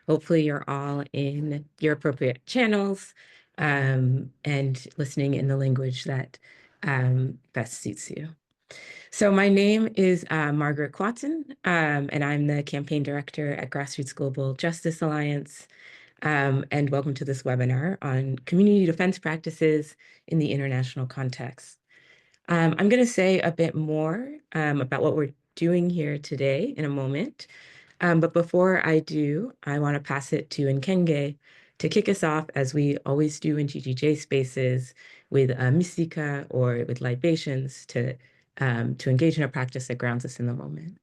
Hopefully you're all in your appropriate channels and listening in the language that best suits you. So my name is Margaret Quatten, and I'm the campaign director at Grassroots Global Justice Alliance. And welcome to this webinar on community defense practices in the international context. I'm going to say a bit more about what we're doing here today in a moment. But before I do, I want to pass it to Nkenge to kick us off, as we always do in GGJ spaces, with Misika or with libations to engage in a practice that grounds us in the moment.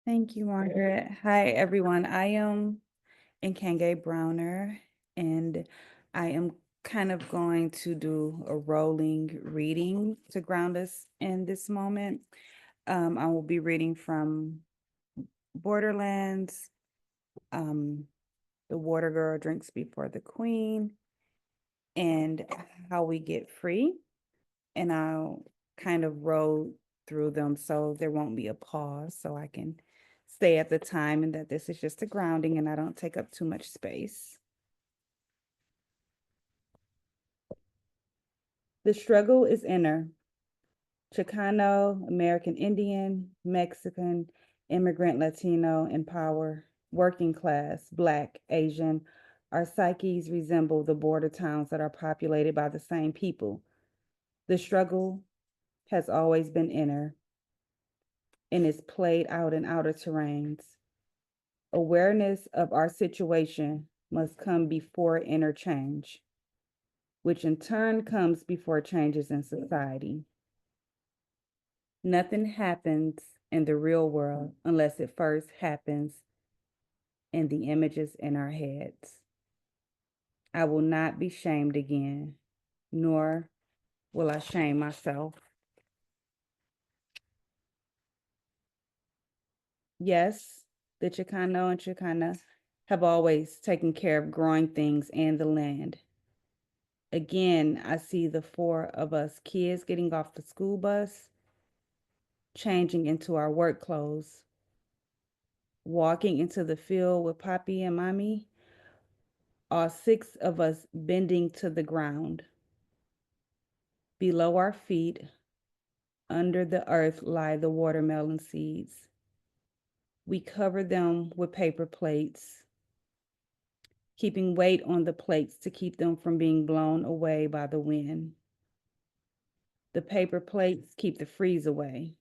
Thank you, Margaret. Hi, everyone. I am Nkenge Browner, and I am kind of going to do a rolling reading to ground us in this moment. I will be reading from Borderlands, The Water Girl Drinks Before the Queen, and How We Get Free. And I'll kind of roll through them so there won't be a pause, so I can stay at the time and that this is just a grounding and I don't take up too much space. The struggle is inner. Chicano, American Indian, Mexican, immigrant, Latino, in power, working class, Black, Asian, our psyches resemble the border towns that are populated by the same people. The struggle has always been inner and is played out in outer terrains. Awareness of our situation must come before inner change, which in turn comes before changes in society. Nothing happens in the real world unless it first happens in the images in our heads. I will not be shamed again, nor will I shame myself. Yes, the Chicano and Chicana have always taken care of growing things and the land. Again, I see the four of us kids getting off the school bus, changing into our work clothes, walking into the field with Papi and Mommy, all six of us bending to the ground. Below our feet, under the earth, lie the watermelon seeds. We cover them with paper plates, keeping weight on the plates to keep them from being blown away by the wind. The paper plates keep the freeze away.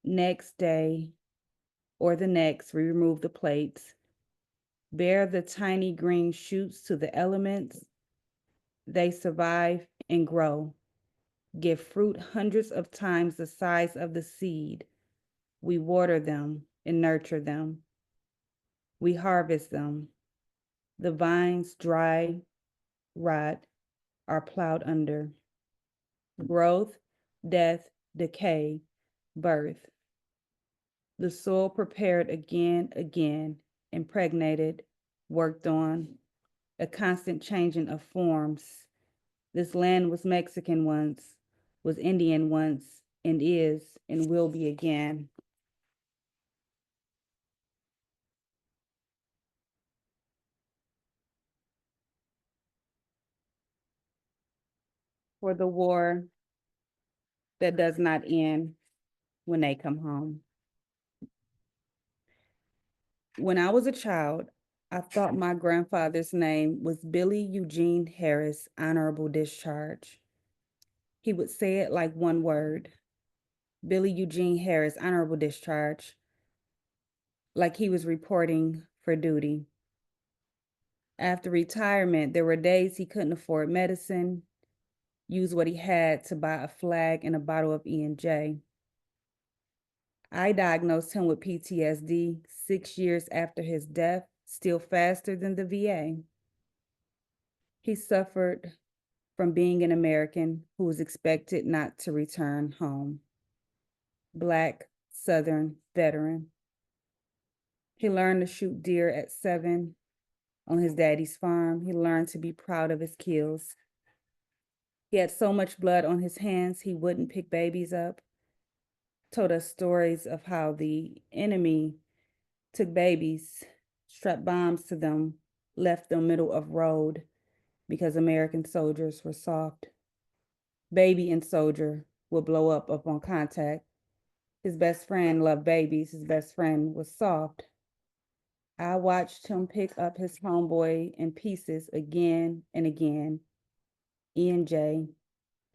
Next day, or the next, we remove the plates, bare the tiny green shoots to the elements. They survive and grow, give fruit hundreds of times the size of the seed. We water them and nurture them. We harvest them. The vines dry, rot, are plowed under. Growth, death, decay, birth. The soil prepared again, impregnated, worked on, a constant changing of forms. This land was Mexican once, was Indian once, and is, and will be again. For the war that does not end when they come home. When I was a child, I thought my grandfather's name was Billy Eugene Harris, Honorable Discharge. He would say it like one word, Billy Eugene Harris, Honorable Discharge, like he was reporting for duty. After retirement, there were days he couldn't afford medicine, use what he had to buy a flag and a bottle of E&J. I diagnosed him with PTSD 6 years after his death, still faster than the VA. He suffered from being an American who was expected not to return home. Black, Southern veteran. He learned to shoot deer at 7 on his daddy's farm. He learned to be proud of his kills. He had so much blood on his hands, he wouldn't pick babies up. Told us stories of how the enemy took babies, strapped bombs to them, left them middle of road because American soldiers were soft. Baby and soldier would blow up upon contact. His best friend loved babies. His best friend was soft. I watched him pick up his homeboy in pieces again and again. ENJ,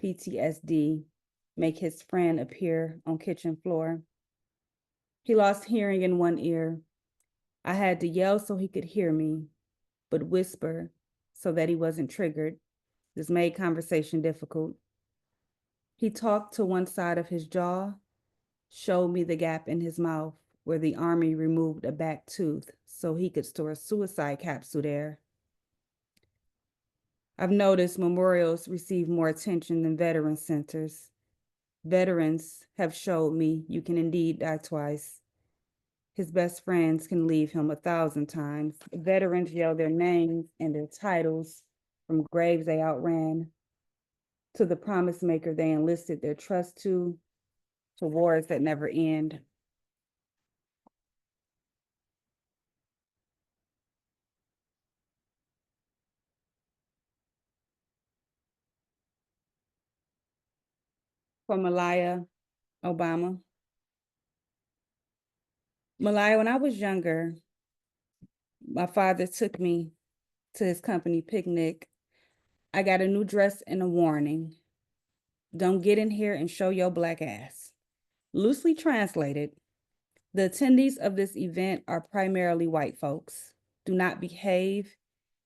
PTSD, make his friend appear on kitchen floor. He lost hearing in one ear. I had to yell so he could hear me, but whisper so that he wasn't triggered. This made conversation difficult. He talked to one side of his jaw, showed me the gap in his mouth where the army removed a back tooth so he could store a suicide capsule there. I've noticed memorials receive more attention than veteran centers. Veterans have showed me you can indeed die twice. His best friends can leave him 1,000 times. Veterans yell their names and their titles from graves they outran to the promise maker they enlisted their trust to wars that never end. For Malaya Obama. Malaya, when I was younger, my father took me to his company picnic. I got a new dress and a warning. Don't get in here and show your black ass. Loosely translated, the attendees of this event are primarily white folks. Do not behave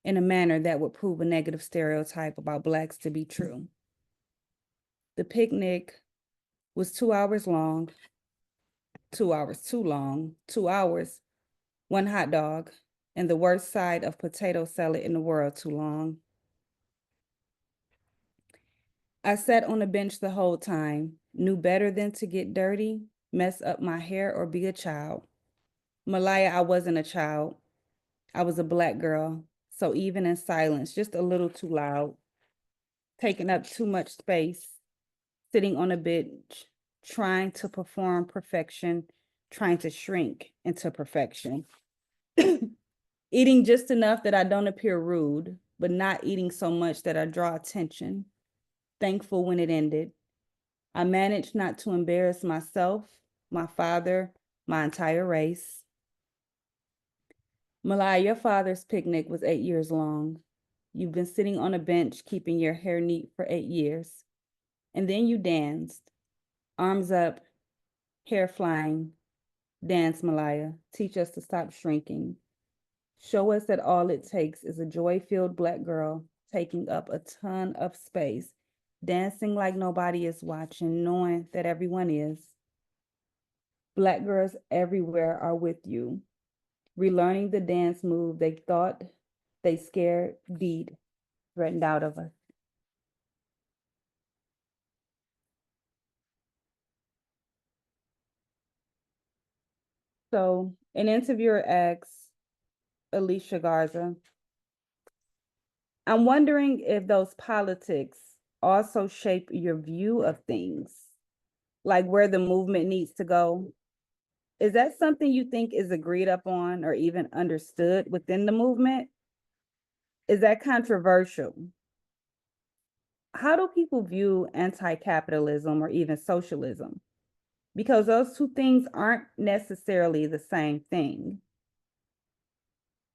in a manner that would prove a negative stereotype about Blacks to be true. The picnic was 2 hours long, 2 hours too long, 2 hours, one hot dog, and the worst side of potato salad in the world too long. I sat on a bench the whole time, knew better than to get dirty, mess up my hair, or be a child. Malaya, I wasn't a child. I was a Black girl, so even in silence, just a little too loud, taking up too much space, sitting on a bench, trying to perform perfection, trying to shrink into perfection. Eating just enough that I don't appear rude, but not eating so much that I draw attention. Thankful when it ended. I managed not to embarrass myself, my father, my entire race. Malaya, your father's picnic was 8 years long. You've been sitting on a bench keeping your hair neat for 8 years. And then you danced, arms up, hair flying. Dance, Malaya. Teach us to stop shrinking. Show us that all it takes is a joy-filled Black girl taking up a ton of space, dancing like nobody is watching, knowing that everyone is. Black girls everywhere are with you, relearning the dance move they thought they scared beat threatened out of us. So an interviewer asks Alicia Garza, I'm wondering if those politics also shape your view of things, like where the movement needs to go. Is that something you think is agreed upon or even understood within the movement? Is that controversial? How do people view anti-capitalism or even socialism? Because those two things aren't necessarily the same thing.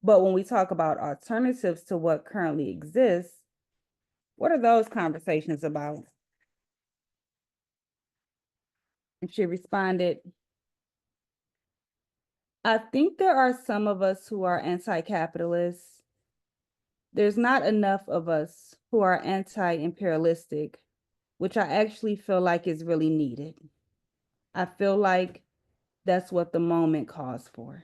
But when we talk about alternatives to what currently exists, what are those conversations about? And she responded, I think there are some of us who are anti-capitalists. There's not enough of us who are anti-imperialistic, which I actually feel like is really needed. I feel like that's what the moment calls for.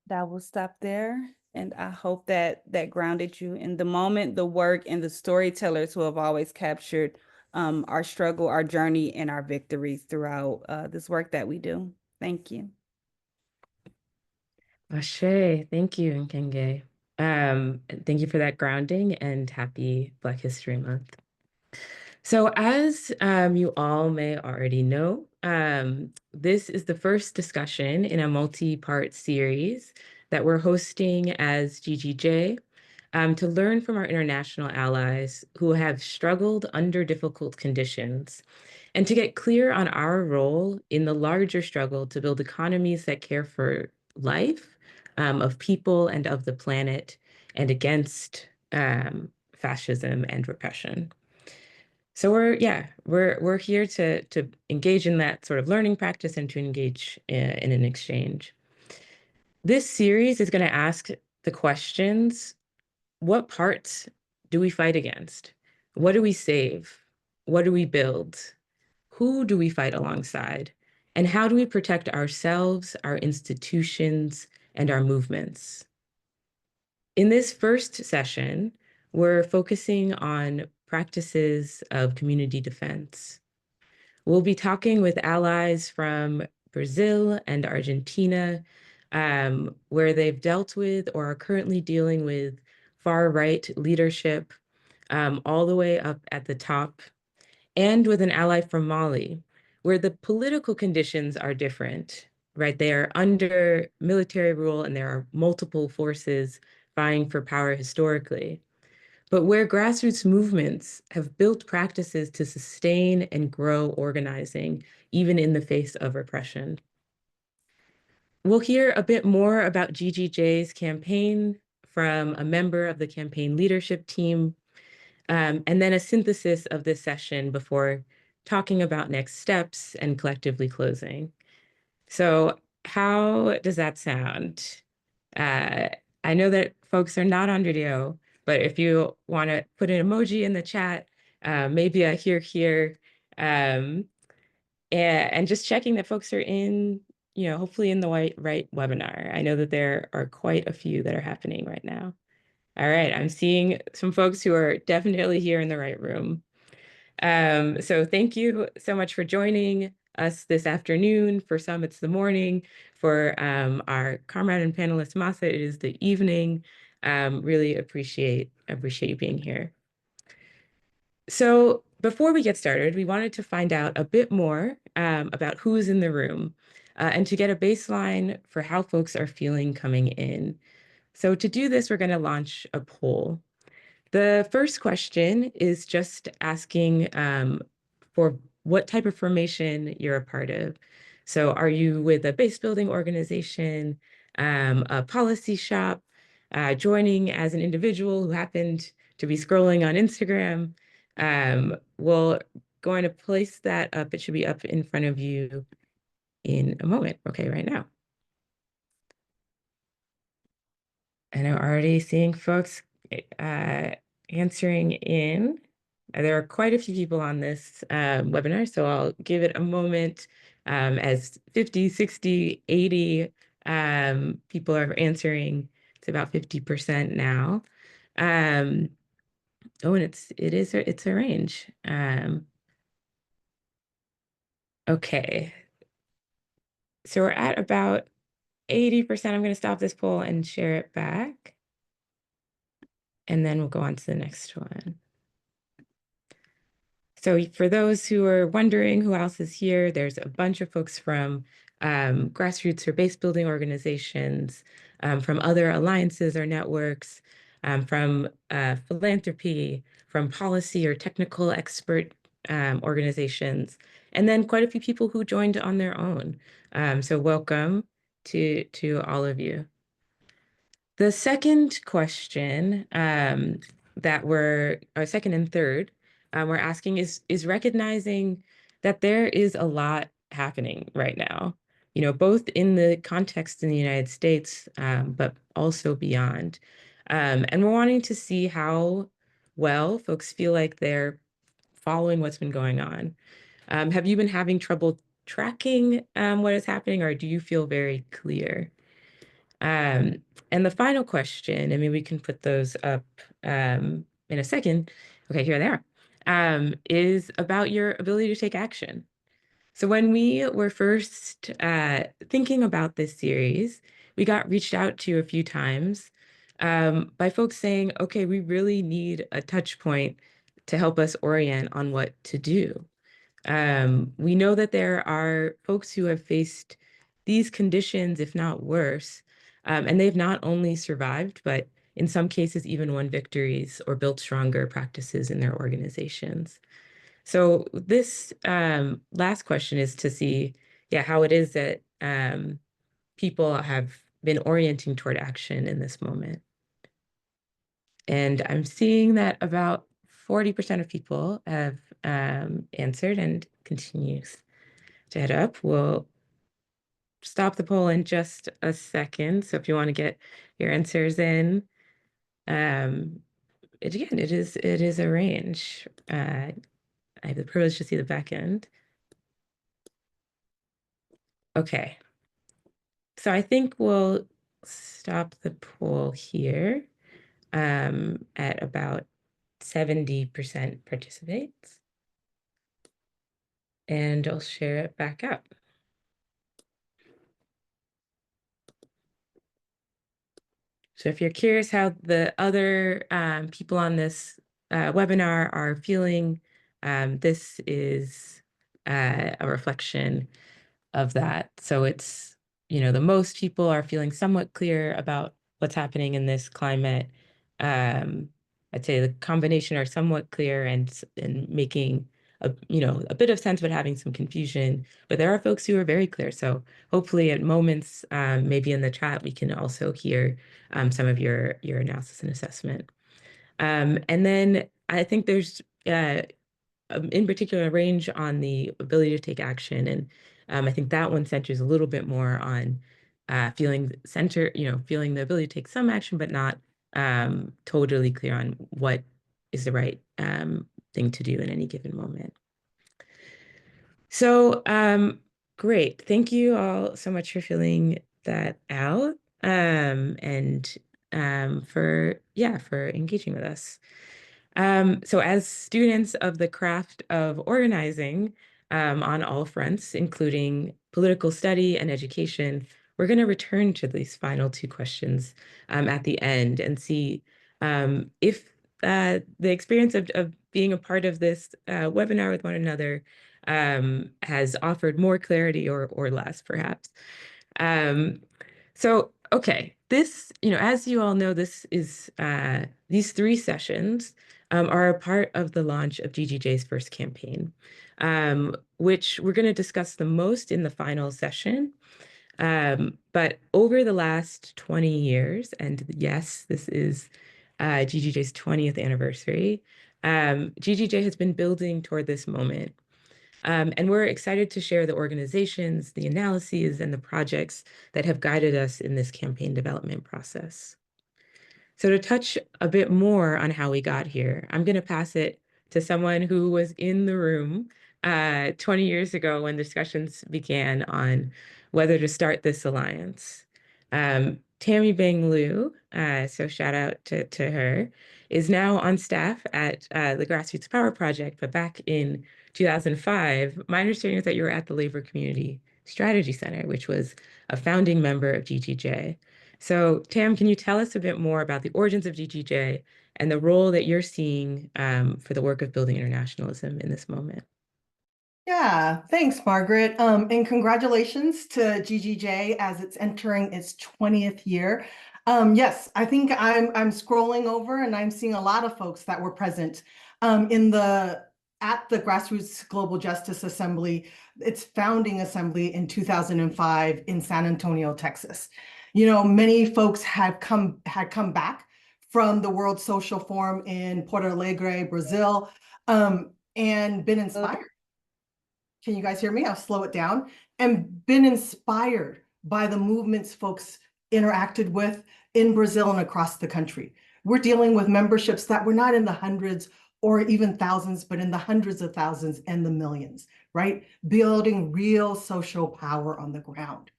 That will stop there. And I hope that grounded you in the moment, the work, and the storytellers who have always captured our struggle, our journey, and our victories throughout this work that we do. Thank you. Ashe, thank you, Nkenge. Thank you for that grounding and happy Black History Month. So as you all may already know, This is the first discussion in a multi-part series that we're hosting as GGJ to learn from our international allies who have struggled under difficult conditions and to get clear on our role in the larger struggle to build economies that care for life of people and of the planet and against fascism and repression. So we're here to engage in that sort of learning practice and to engage in an exchange. This series is going to ask the questions: what parts do we fight against? What do we save? What do we build? Who do we fight alongside? And how do we protect ourselves, our institutions, and our movements? In this first session, we're focusing on practices of community defense. We'll be talking with allies from Brazil and Argentina, where they've dealt with or are currently dealing with far-right leadership, all the way up at the top, and with an ally from Mali, where the political conditions are different, right? They are under military rule and there are multiple forces vying for power historically, but where grassroots movements have built practices to sustain and grow organizing, even in the face of repression. We'll hear a bit more about GGJ's campaign from a member of the campaign leadership team, and then a synthesis of this session before talking about next steps and collectively closing. So how does that sound? Uh, I know that folks are not on video, but if you want to put an emoji in the chat, maybe a here, um, and just checking that folks are in, hopefully in the right webinar. I know that there are quite a few that are happening right now. All right, I'm seeing some folks who are definitely here in the right room. So thank you so much for joining us this afternoon. For some, it's the morning. For our comrade and panelist, Masa, it is the evening. Really appreciate you being here. So before we get started, we wanted to find out a bit more about who's in the room and to get a baseline for how folks are feeling coming in. So to do this, we're going to launch a poll. The first question is just asking for what type of formation you're a part of. So are you with a base building organization, a policy shop, joining as an individual who happened to be scrolling on Instagram? We're going to place that up. It should be up in front of you in a moment. Okay, right now. And I'm already seeing folks answering in. There are quite a few people on this webinar, so I'll give it a moment as 50, 60, 80 people are answering. It's about 50% now. Oh, and it's a range. Okay. So we're at about 80%. I'm going to stop this poll and share it back. And then we'll go on to the next one. So for those who are wondering who else is here, there's a bunch of folks from grassroots or base building organizations, from other alliances or networks, from philanthropy, from policy or technical expert organizations, and then quite a few people who joined on their own. So welcome to all of you. The second question our second and third, we're asking is recognizing that there is a lot happening right now, both in the context in the United States, but also beyond. And we're wanting to see how well folks feel like they're following what's been going on. Have you been having trouble tracking what is happening, or do you feel very clear? And the final question, I mean, we can put those up in a second. Okay, here they are, is about your ability to take action. So when we were first thinking about this series, we got reached out to a few times by folks saying, okay, we really need a touch point to help us orient on what to do. We know that there are folks who have faced these conditions, if not worse, and they've not only survived, but in some cases even won victories or built stronger practices in their organizations. So this last question is to see, yeah, how it is that people have been orienting toward action in this moment. And I'm seeing that about 40% of people have answered and continues to head up. We'll stop the poll in just a second. So if you want to get your answers in, again, it is a range. I have the privilege to see the back end. Okay. So I think we'll stop the poll here at about 70% participates. And I'll share it back up. So if you're curious how the other people on this webinar are feeling, this is a reflection of that. So it's, the most people are feeling somewhat clear about what's happening in this climate. I'd say the combination are somewhat clear and making a bit of sense, but having some confusion. But there are folks who are very clear. So hopefully at moments, maybe in the chat, we can also hear some of your analysis and assessment. And then I think there's in particular a range on the ability to take action. And I think that one centers a little bit more on feeling the ability to take some action, but not totally clear on what is the right thing to do in any given moment. So great. Thank you all so much for filling that out and for engaging with us. So as students of the craft of organizing on all fronts, including political study and education, we're going to return to these final two questions at the end and see if the experience of being a part of this webinar with one another has offered more clarity or less, perhaps. So, okay, this, as you all know, this is these three sessions are a part of the launch of GGJ's first campaign, which we're going to discuss the most in the final session. But over the last 20 years, and yes, this is GGJ's 20th anniversary, GGJ has been building toward this moment. And we're excited to share the organizations, the analyses, and the projects that have guided us in this campaign development process. So to touch a bit more on how we got here, I'm going to pass it to someone who was in the room 20 years ago when discussions began on whether to start this alliance. Tammy Bang Liu, so shout out to her, is now on staff at the Grassroots Power Project, but back in 2005, my understanding is that you were at the Labor Community Strategy Center, which was a founding member of GGJ. So Tam, can you tell us a bit more about the origins of GGJ and the role that you're seeing for the work of building internationalism in this moment? Yeah, thanks, Margaret. And congratulations to GGJ as it's entering its 20th year. Yes, I think I'm scrolling over and I'm seeing a lot of folks that were present at the Grassroots Global Justice Assembly, its founding assembly in 2005 in San Antonio, Texas. Many folks had come back from the World Social Forum in Porto Alegre, Brazil, and been inspired. Can you guys hear me? I'll slow it down. And been inspired by the movements folks interacted with in Brazil and across the country. We're dealing with memberships that were not in the hundreds or even thousands, but in the hundreds of thousands and the millions, right? Building real social power on the ground.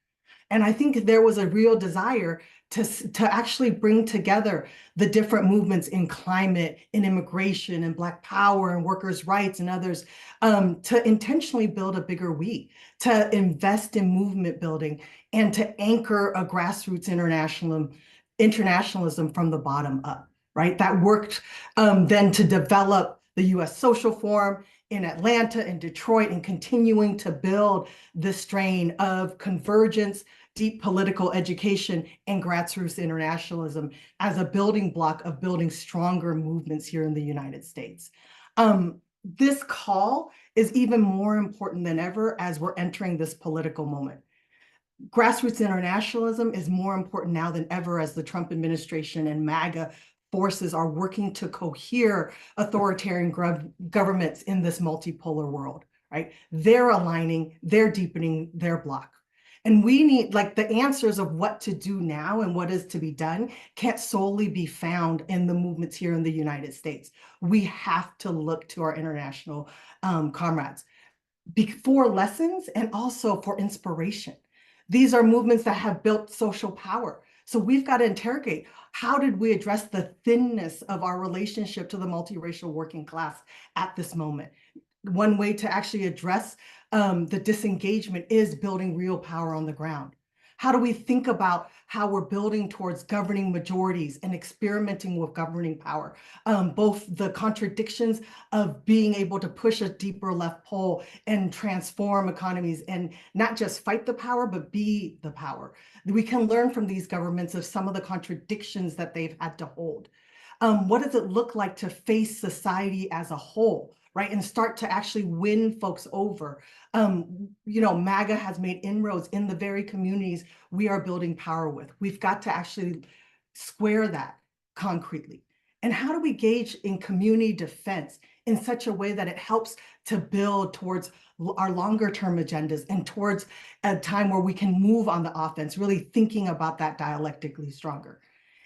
And I think there was a real desire to actually bring together the different movements in climate, in immigration, and Black power, and workers' rights, and others, to intentionally build a bigger we, to invest in movement building, and to anchor a grassroots internationalism from the bottom up, right? That worked then to develop the U.S. Social Forum in Atlanta and Detroit, and continuing to build this strain of convergence, deep political education, and grassroots internationalism as a building block of building stronger movements here in the United States. This call is even more important than ever as we're entering this political moment. Grassroots internationalism is more important now than ever as the Trump administration and MAGA forces are working to cohere authoritarian governments in this multipolar world, right? They're aligning, they're deepening their block. And we need, like, the answers of what to do now and what is to be done can't solely be found in the movements here in the United States. We have to look to our international comrades for lessons and also for inspiration. These are movements that have built social power. So we've got to interrogate, how did we address the thinness of our relationship to the multiracial working class at this moment? One way to actually address the disengagement is building real power on the ground. How do we think about how we're building towards governing majorities and experimenting with governing power? Both the contradictions of being able to push a deeper left pole and transform economies and not just fight the power, but be the power. We can learn from these governments of some of the contradictions that they've had to hold. What does it look like to face society as a whole, right? And start to actually win folks over. MAGA has made inroads in the very communities we are building power with. We've got to actually square that concretely. And how do we engage in community defense in such a way that it helps to build towards our longer term agendas and towards a time where we can move on the offense, really thinking about that dialectically stronger?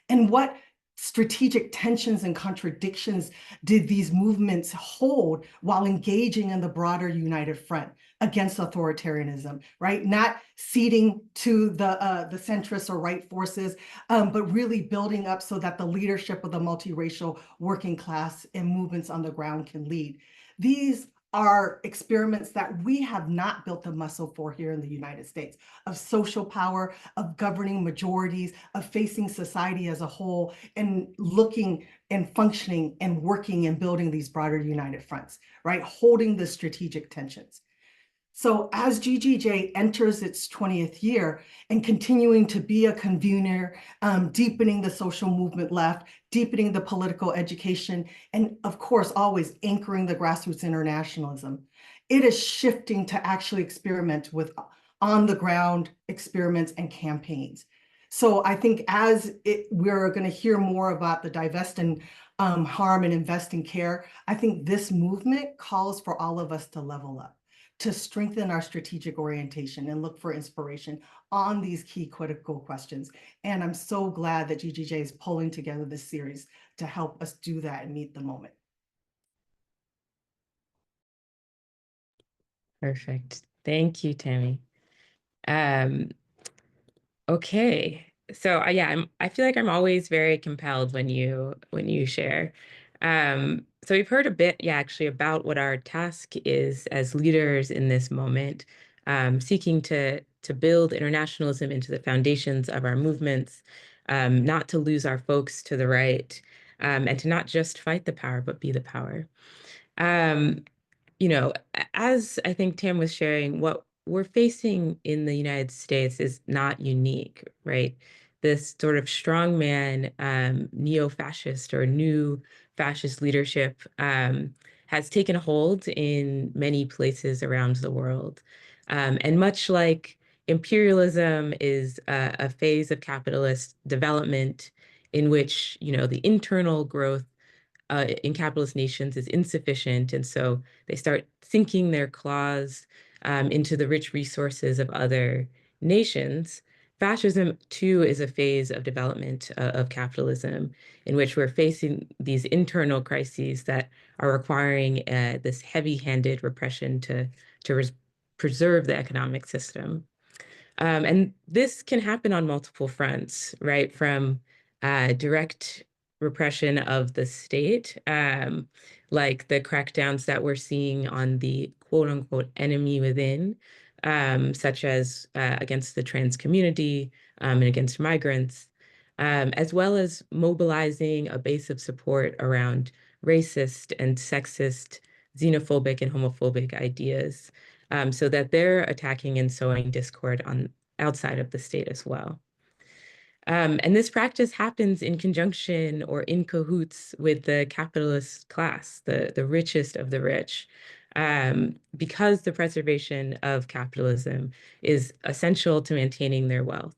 And what strategic tensions and contradictions did these movements hold while engaging in the broader united front against authoritarianism, right? Not ceding to the centrist or right forces, but really building up so that the leadership of the multiracial working class and movements on the ground can lead. These are experiments that we have not built the muscle for here in the United States, of social power, of governing majorities, of facing society as a whole, and looking and functioning and working and building these broader united fronts, right? Holding the strategic tensions. So as GGJ enters its 20th year and continuing to be a convener, deepening the social movement left, deepening the political education, and of course, always anchoring the grassroots internationalism, it is shifting to actually experiment with on the ground experiments and campaigns. So I think we're going to hear more about the divest and harm and invest in care, I think this movement calls for all of us to level up, to strengthen our strategic orientation and look for inspiration on these key critical questions. And I'm so glad that GGJ is pulling together this series to help us do that and meet the moment. Perfect. Thank you, Tammy. Okay. So yeah, I feel like I'm always very compelled when you share. So we've heard a bit, yeah, actually about what our task is as leaders in this moment, seeking to build internationalism into the foundations of our movements, not to lose our folks to the right, and to not just fight the power, but be the power. As I think Tam was sharing, what we're facing in the United States is not unique, right? This sort of strongman, neo-fascist or new fascist leadership has taken hold in many places around the world. And much like imperialism is a phase of capitalist development in which, the internal growth in capitalist nations is insufficient. And so they start sinking their claws into the rich resources of other nations. Fascism, too, is a phase of development of capitalism in which we're facing these internal crises that are requiring this heavy-handed repression to preserve the economic system. And this can happen on multiple fronts, right? From direct repression of the state, like the crackdowns that we're seeing on the quote unquote enemy within, such as against the trans community and against migrants, as well as mobilizing a base of support around racist and sexist xenophobic and homophobic ideas, so that they're attacking and sowing discord on outside of the state as well. And this practice happens in conjunction or in cahoots with the capitalist class, the richest of the rich, because the preservation of capitalism is essential to maintaining their wealth.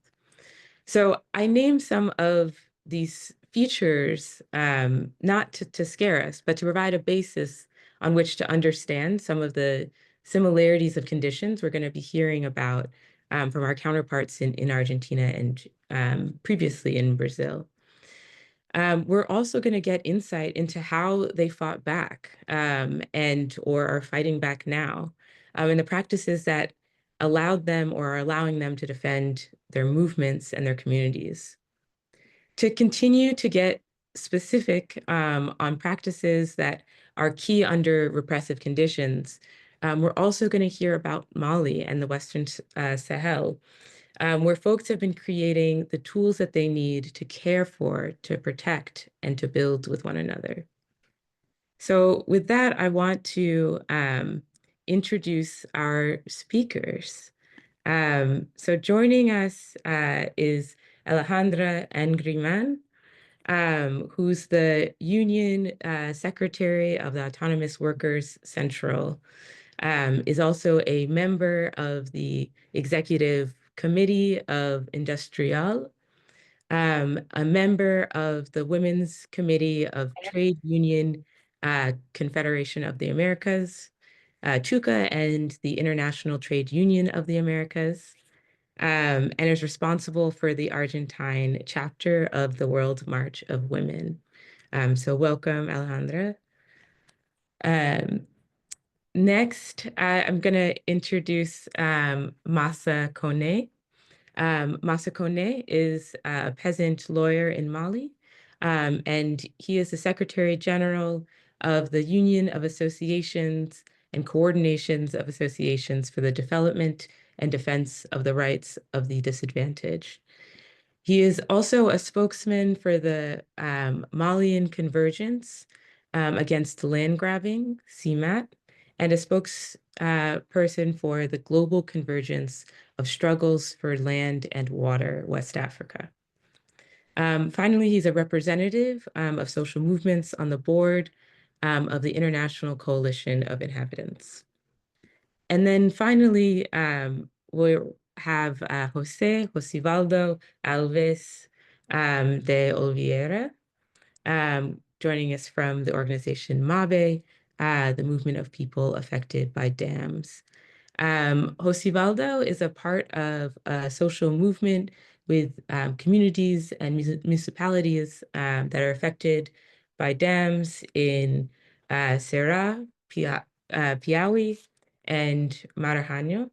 So I name some of these features not to scare us, but to provide a basis on which to understand some of the similarities of conditions we're going to be hearing about from our counterparts in Argentina and previously in Brazil. We're also going to get insight into how they fought back and or are fighting back now, and the practices that allowed them or are allowing them to defend their movements and their communities. To continue to get specific on practices that are key under repressive conditions, we're also going to hear about Mali and the Western Sahel, where folks have been creating the tools that they need to care for, to protect, and to build with one another. So with that, I want to introduce our speakers. So joining us is Alejandra Engriman, who's the Union Secretary of the Autonomous Workers Central, is also a member of the Executive Committee of Industrial, a member of the Women's Committee of Trade Union Confederation of the Americas, TUCA, and the International Trade Union of the Americas, and is responsible for the Argentine chapter of the World March of Women. So welcome, Alejandra. Next, I'm going to introduce Massa Kone. Massa Kone is a peasant lawyer in Mali, and he is the Secretary General of the Union of Associations and Coordinations of Associations for the Development and Defense of the Rights of the Disadvantaged. He is also a spokesman for the Malian Convergence Against Land Grabbing, CMAT, and a spokesperson for the Global Convergence of Struggles for Land and Water, West Africa. Finally, he's a representative of social movements on the board of the International Coalition of Inhabitants. And then finally, we'll have Josivaldo Alves de Oliveira, joining us from the organization MABE, the Movement of People Affected by Dams. Josivaldo is a part of a social movement with communities and municipalities that are affected by dams in Serra, Piauí, and Maranhão.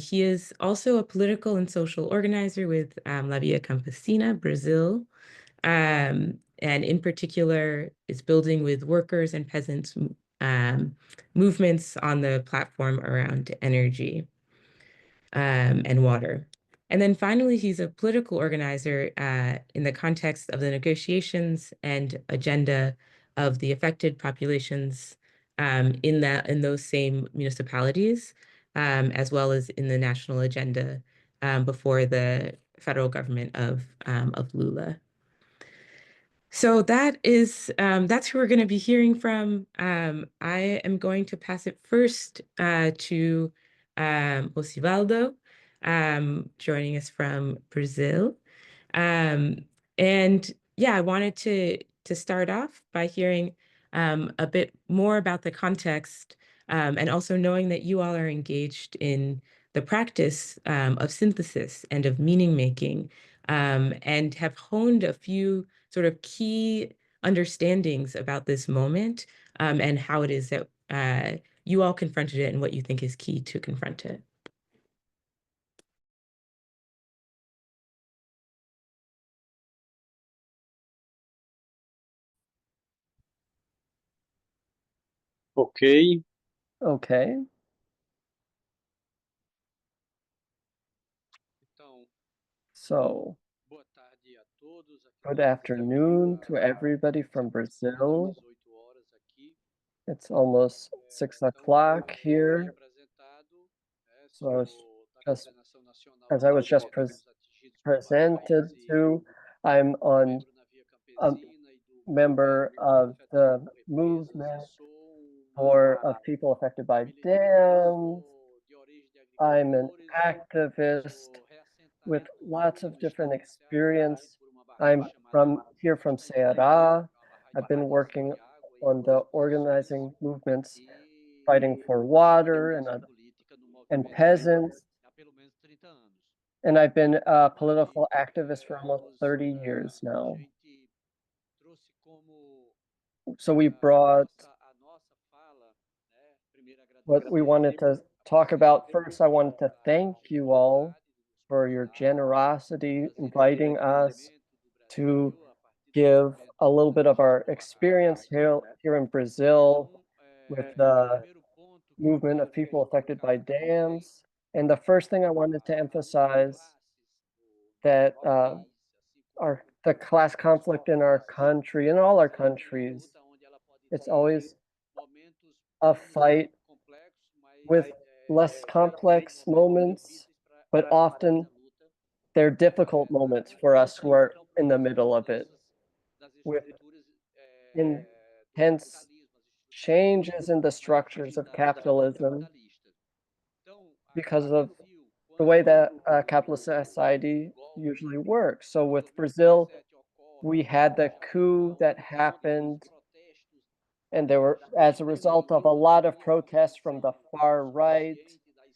He is also a political and social organizer with La Via Campesina, Brazil, and in particular is building with workers and peasants movements on the platform around energy and water. And then finally, he's a political organizer in the context of the negotiations and agenda of the affected populations in those same municipalities, as well as in the national agenda before the federal government of Lula. So that's who we're going to be hearing from. I am going to pass it first to Osivaldo, joining us from Brazil. And yeah, I wanted to start off by hearing a bit more about the context and also knowing that you all are engaged in the practice of synthesis and of meaning making and have honed a few sort of key understandings about this moment and how it is that you all confronted it and what you think is key to confront it. Ok, Okay, então, so boa tarde a todos. Aqui good em Brasília, afternoon to everybody from são Brazil. umas 8 horas aqui. It's almost 6 o'clock here. So I was just, as I was just presented to, I'm on a member of the movement of people affected by dams. I'm an activist with lots of different experience. I'm here from Ceará. I've been working on the organizing movements fighting for water and peasants. And I've been a political activist for almost 30 years now. So we brought what we wanted to talk about. First, I wanted to thank you all for your generosity, inviting us to give a little bit of our experience here in Brazil with the movement of people affected by dams. And the first thing I wanted to emphasize that the class conflict in our country, in all our countries, it's always a fight with less complex moments, but often they're difficult moments for us who are in the middle of it, with intense changes in the structures of capitalism because of the way that capitalist society usually works. So with Brazil, we had the coup that happened, and there were, as a result of a lot of protests from the far right,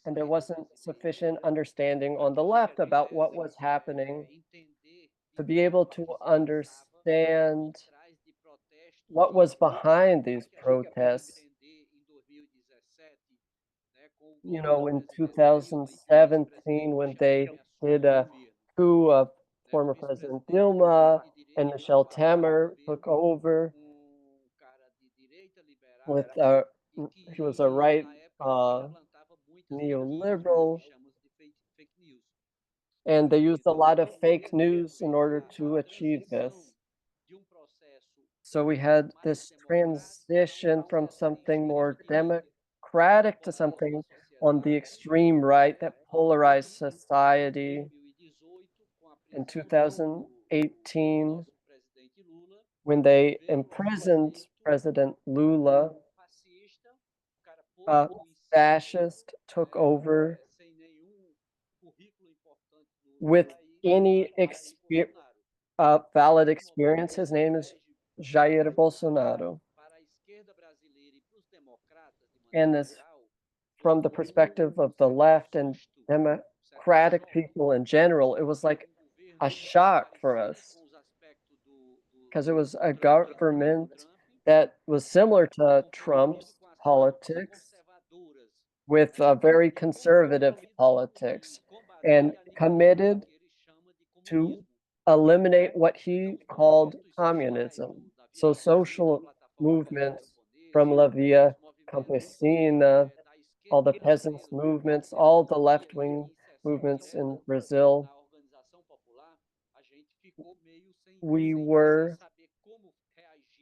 and there wasn't sufficient understanding on the left about what was happening to be able to understand what was behind these protests. You know, in 2017, when they did a coup of former President Dilma and Michel Temer took over with he was a right neoliberal, and they used a lot of fake news in order to achieve this. So we had this transition from something more democratic to something on the extreme right that polarized society. In 2018, when they imprisoned President Lula, a fascist took over with any valid experience. His name is Jair Bolsonaro. And this, from the perspective of the left and democratic people in general, it was like a shock for us because it was a government that was similar to Trump's politics, with very conservative politics, and committed to eliminate what he called communism. So social movements from La Via Campesina, all the peasants movements, all the left-wing movements in Brazil, we were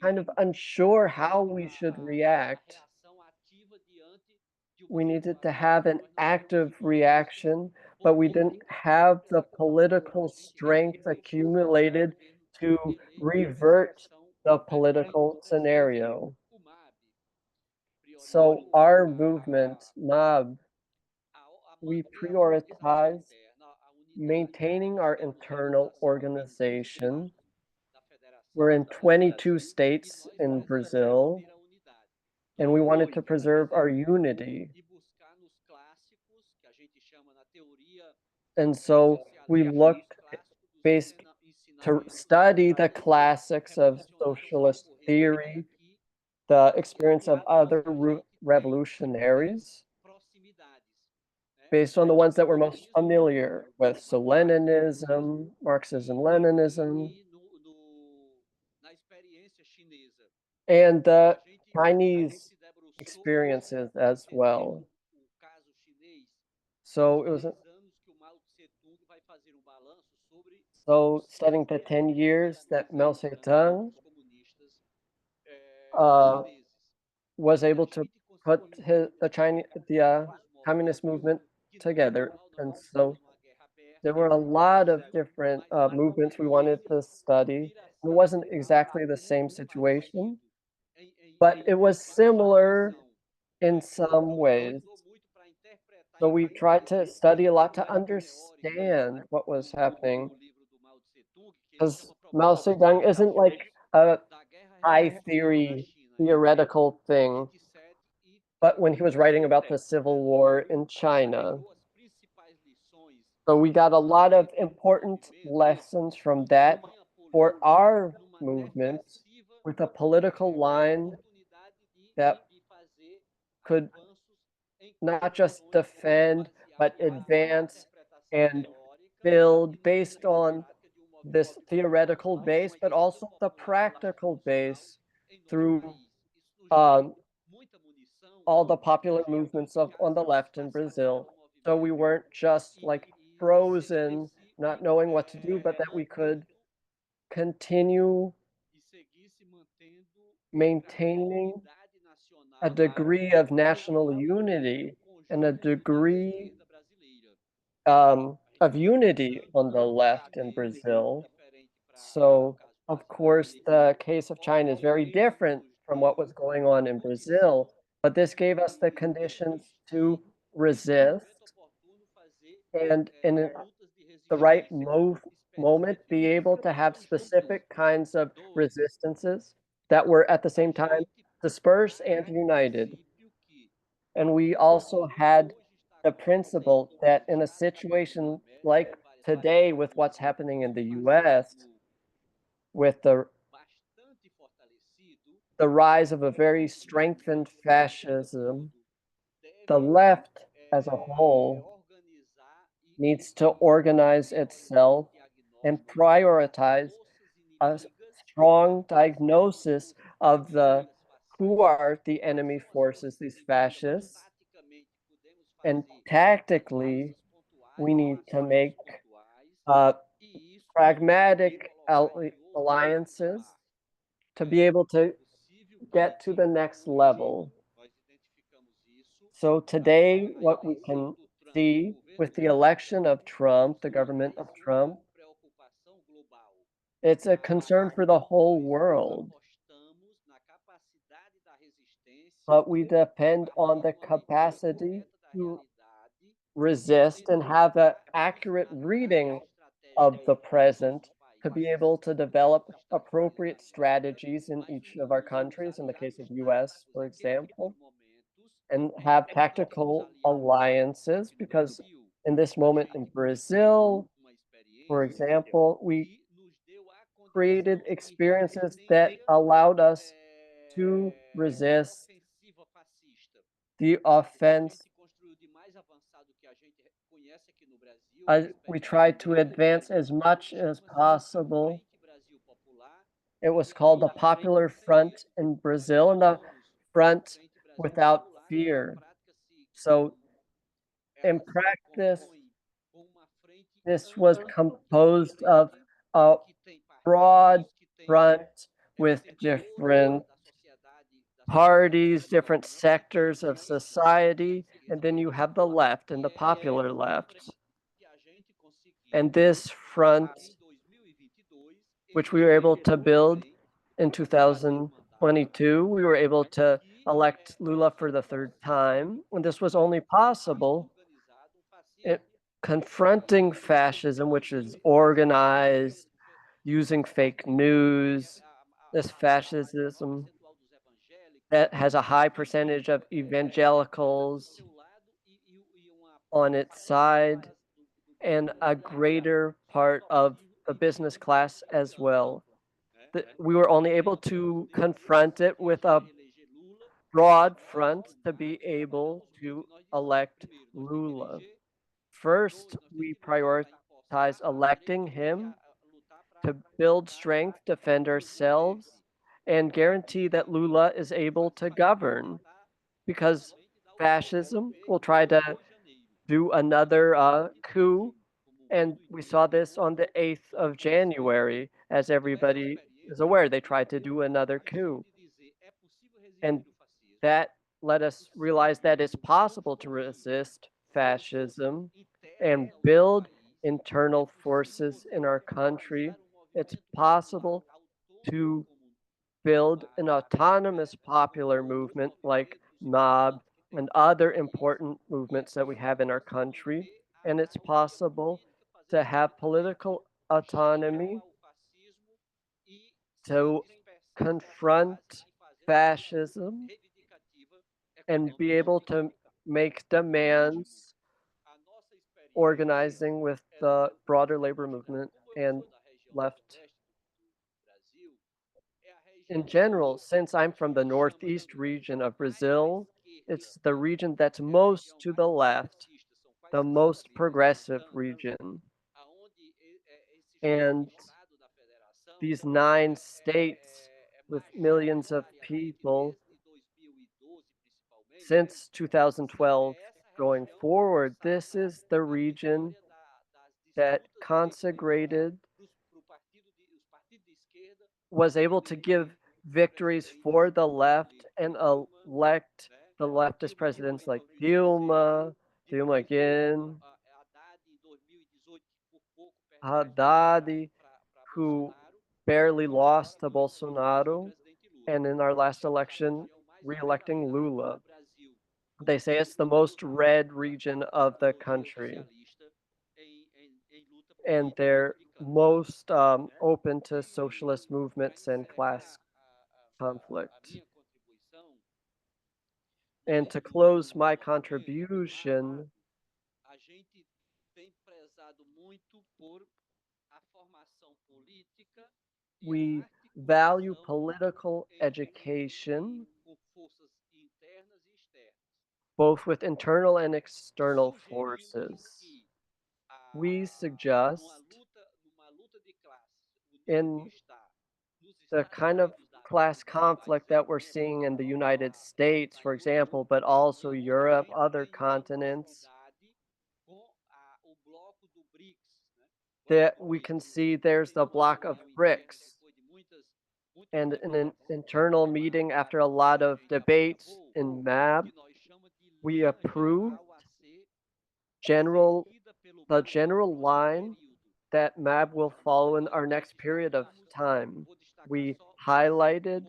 kind of unsure how we should react. We needed to have an active reaction, but we didn't have the political strength accumulated to revert the political scenario. So our movement, MAB, we prioritize maintaining our internal organization. We're in 22 states in Brazil, and we wanted to preserve our unity. And so we looked based to study the classics of socialist theory, the experience of other revolutionaries, based on the ones that we're most familiar with. So Leninism, Marxism, Leninism, and the Chinese experiences as well. So it was studying the 10 years that Mao Zedong was able to put the communist movement together. And so there were a lot of different movements we wanted to study. It wasn't exactly the same situation, but it was similar in some ways. So we tried to study a lot to understand what was happening. Because Mao Zedong isn't like a high theory, theoretical thing, but when he was writing about the civil war in China. So we got a lot of important lessons from that for our movement with a political line that could not just defend, but advance and build based on this theoretical base, but also the practical base through all the popular movements on the left in Brazil. So we weren't just like frozen, not knowing what to do, but that we could continue maintaining a degree of national unity and a degree of unity on the left in Brazil. So, of course, the case of China is very different from what was going on in Brazil, but this gave us the conditions to resist and in the right moment be able to have specific kinds of resistances that were at the same time dispersed and united. And we also had the principle that in a situation like today with what's happening in the US, with the rise of a very strengthened fascism, the left as a whole needs to organize itself and prioritize a strong diagnosis of who are the enemy forces, these fascists, and tactically we need to make pragmatic alliances to be able to get to the next level. So today, what we can see with the election of Trump, the government of Trump, it's a concern for the whole world. But we depend on the capacity to resist and have an accurate reading of the present to be able to develop appropriate strategies in each of our countries, in the case of US, for example, and have tactical alliances because in this moment in Brazil, for example, we created experiences that allowed us to resist the offense. We tried to advance as much as possible. It was called the Popular Front in Brazil and the Front Without Fear. So in practice, this was composed of a broad front with different parties, different sectors of society, and then you have the left and the popular left. And this front, which we were able to build in 2022, we were able to elect Lula for the third time. And this was only possible confronting fascism, which is organized, using fake news, this fascism that has a high percentage of evangelicals on its side and a greater part of the business class as well. We were only able to confront it with a broad front to be able to elect Lula. First, we prioritize electing him to build strength, defend ourselves, and guarantee that Lula is able to govern. Because fascism will try to do another coup, and we saw this on the 8th of January, as everybody is aware, they tried to do another coup. And That let us realize that it's possible to resist fascism and build internal forces in our country. It's possible to build an autonomous popular movement like MOB and other important movements that we have in our country. And it's possible to have political autonomy to confront fascism and be able to make demands organizing with the broader labor movement and left. In general, since I'm from the northeast region of Brazil, it's the region that's most to the left, the most progressive region. And these 9 states with millions of people, since 2012 going forward, this is the region that consecrated, was able to give victories for the left and elect the leftist presidents like Dilma again, Haddad, who barely lost to Bolsonaro, and in our last election, re-electing Lula. They say it's the most red region of the country, and they're most open to socialist movements and class conflict. And to close my contribution, we value political education, both with internal and external forces. We suggest in the kind of class conflict that we're seeing in the United States, for example, but also Europe, other continents, that we can see there's the block of BRICS. And in an internal meeting after a lot of debates in MAB, we approved the general line that MAB will follow in our next period of time. We highlighted,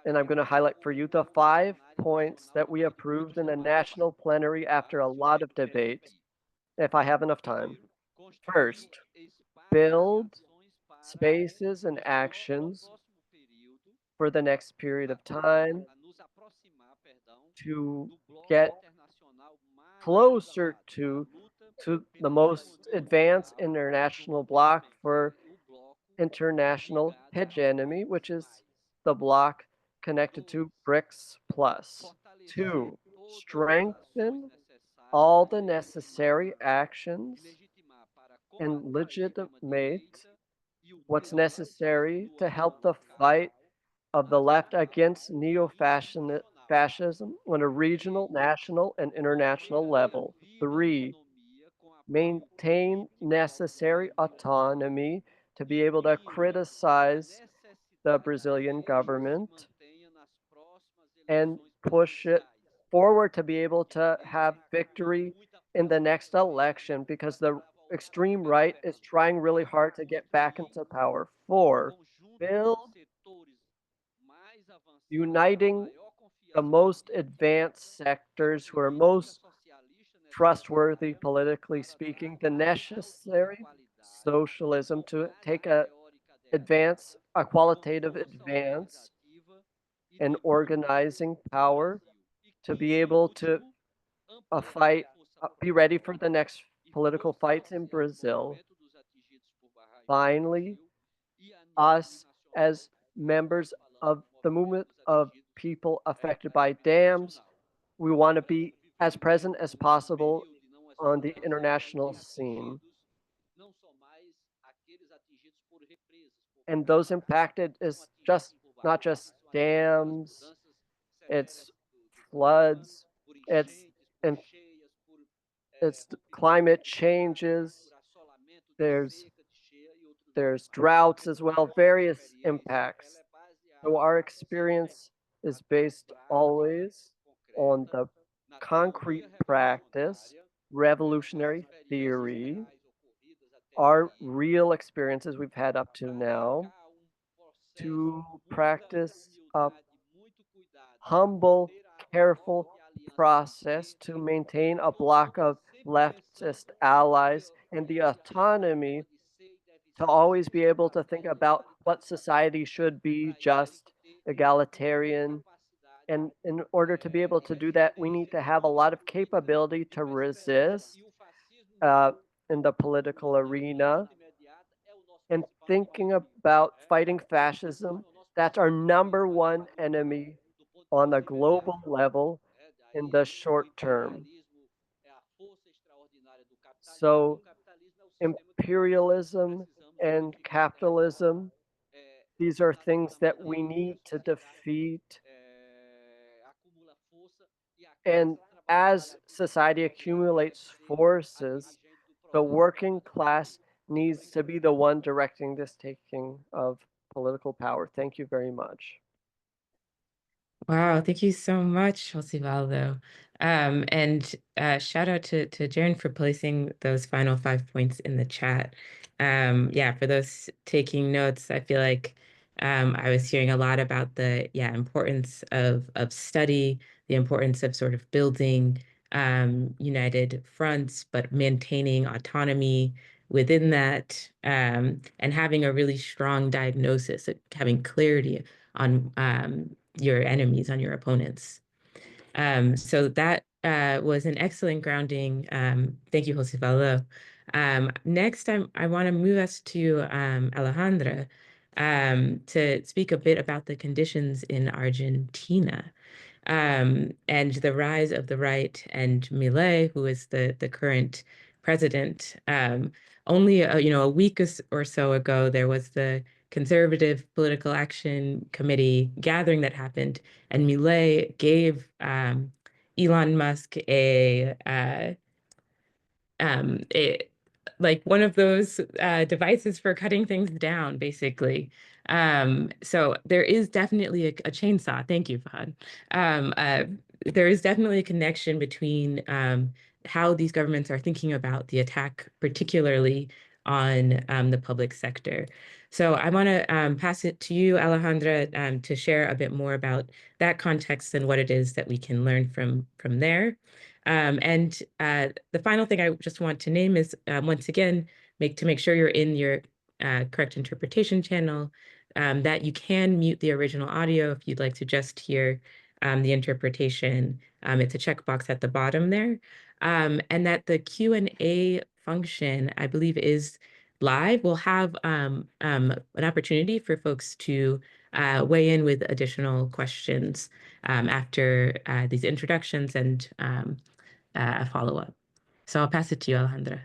and I'm going to highlight for you, the 5 points that we approved in the national plenary after a lot of debate, if I have enough time. First, build spaces and actions for the next period of time to get closer to the most advanced international bloc for international hegemony, which is the bloc connected to BRICS plus. 2, strengthen all the necessary actions and legitimate what's necessary to help the fight of the left against neo-fascism on a regional, national, and international level. 3, maintain necessary autonomy to be able to criticize the Brazilian government and push it forward to be able to have victory in the next election, because the extreme right is trying really hard to get back into power. 4, build uniting the most advanced sectors who are most trustworthy, politically speaking, the necessary socialism to take a qualitative advance in organizing power to be able to be ready for the next political fights in Brazil. Finally, us as members of the movement of people affected by dams, we want to be as present as possible on the international scene. And those impacted is just not just dams, it's floods, it's climate changes, there's droughts as well, various impacts. So our experience is based always on the concrete practice, revolutionary theory, our real experiences we've had up to now, to practice a humble, careful process to maintain a block of leftist allies and the autonomy to always be able to think about what society should be just, egalitarian. And in order to be able to do that, we need to have a lot of capability to resist uh, in the political arena and thinking about fighting fascism. That's our number one enemy on a global level in the short term. So imperialism and capitalism, these are things that we need to defeat. And as society accumulates forces, the working class needs to be the one directing this taking of political power. Thank you very much. Wow, thank you so much, Josivaldo. And shout out to Jaren for placing those final 5 points in the chat. Yeah, for those taking notes, I feel like I was hearing a lot about the importance of study, the importance of sort of building united fronts, but maintaining autonomy within that, and having a really strong diagnosis, having clarity on your enemies, on your opponents. So that was an excellent grounding. Thank you, Josefalo. Next, I want to move us to Alejandra to speak a bit about the conditions in Argentina and the rise of the right and Milei, who is the current president. Only a week or so ago, there was the Conservative Political Action Committee gathering that happened, and Milei gave Elon Musk like one of those devices for cutting things down, basically. So there is definitely a chainsaw. Thank you, Fahad. There is definitely a connection between how these governments are thinking about the attack, particularly on the public sector. So I want to pass it to you, Alejandra, to share a bit more about that context and what it is that we can learn from there. And the final thing I just want to name is, once again, make sure you're in your correct interpretation channel, that you can mute the original audio if you'd like to just hear the interpretation. It's a checkbox at the bottom there. And that the Q&A function, I believe, is live. We'll have an opportunity for folks to weigh in with additional questions after these introductions and a follow-up. So I'll pass it to you, Alejandra.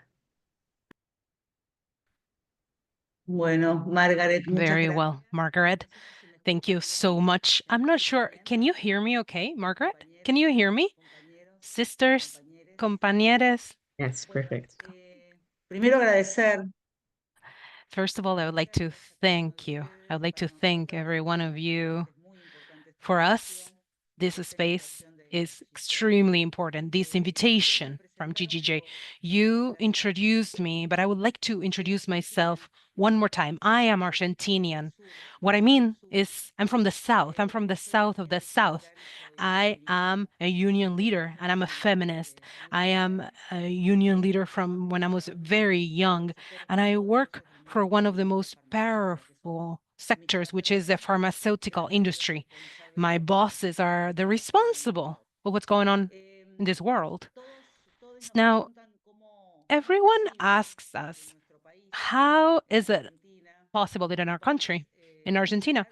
Bueno, Margaret, muchas Very gracias. well, Margaret. Thank you so much. I'm not sure. Can you hear me okay, Margaret? Can you hear me? Sisters, compañeros. Yes, perfect. Primero agradecer. First of all, I would like to thank you. I would like to thank every one of you. For us, this space is extremely important. This invitation from GGJ. You introduced me, but I would like to introduce myself one more time. I am Argentinian. What I mean is I'm from the South. I'm from the South of the South. I am a union leader and I'm a feminist. I am a union leader from when I was very young, and I work for one of the most powerful sectors, which is the pharmaceutical industry. My bosses are the responsible for what's going on in this world. Now, everyone asks us, how is it possible that in our country, in Argentina,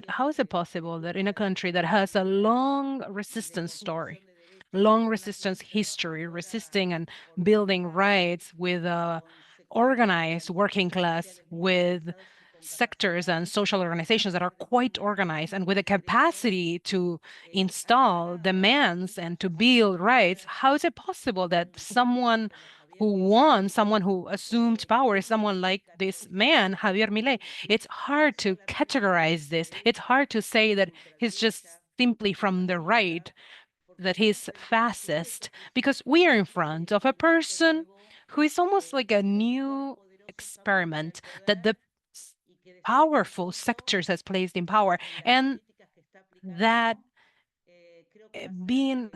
how is it possible that in a country that has a long resistance story, long resistance history, resisting and building rights with a organized working class, with sectors and social organizations that are quite organized and with a capacity to install demands and to build rights, how is it possible that someone who won, someone who assumed power, is someone like this man, Javier Milei? It's hard to categorize this. It's hard to say that he's just simply from the right, that he's fascist, because we are in front of a person who is almost like a new experiment that the powerful sectors has placed in power, and that being,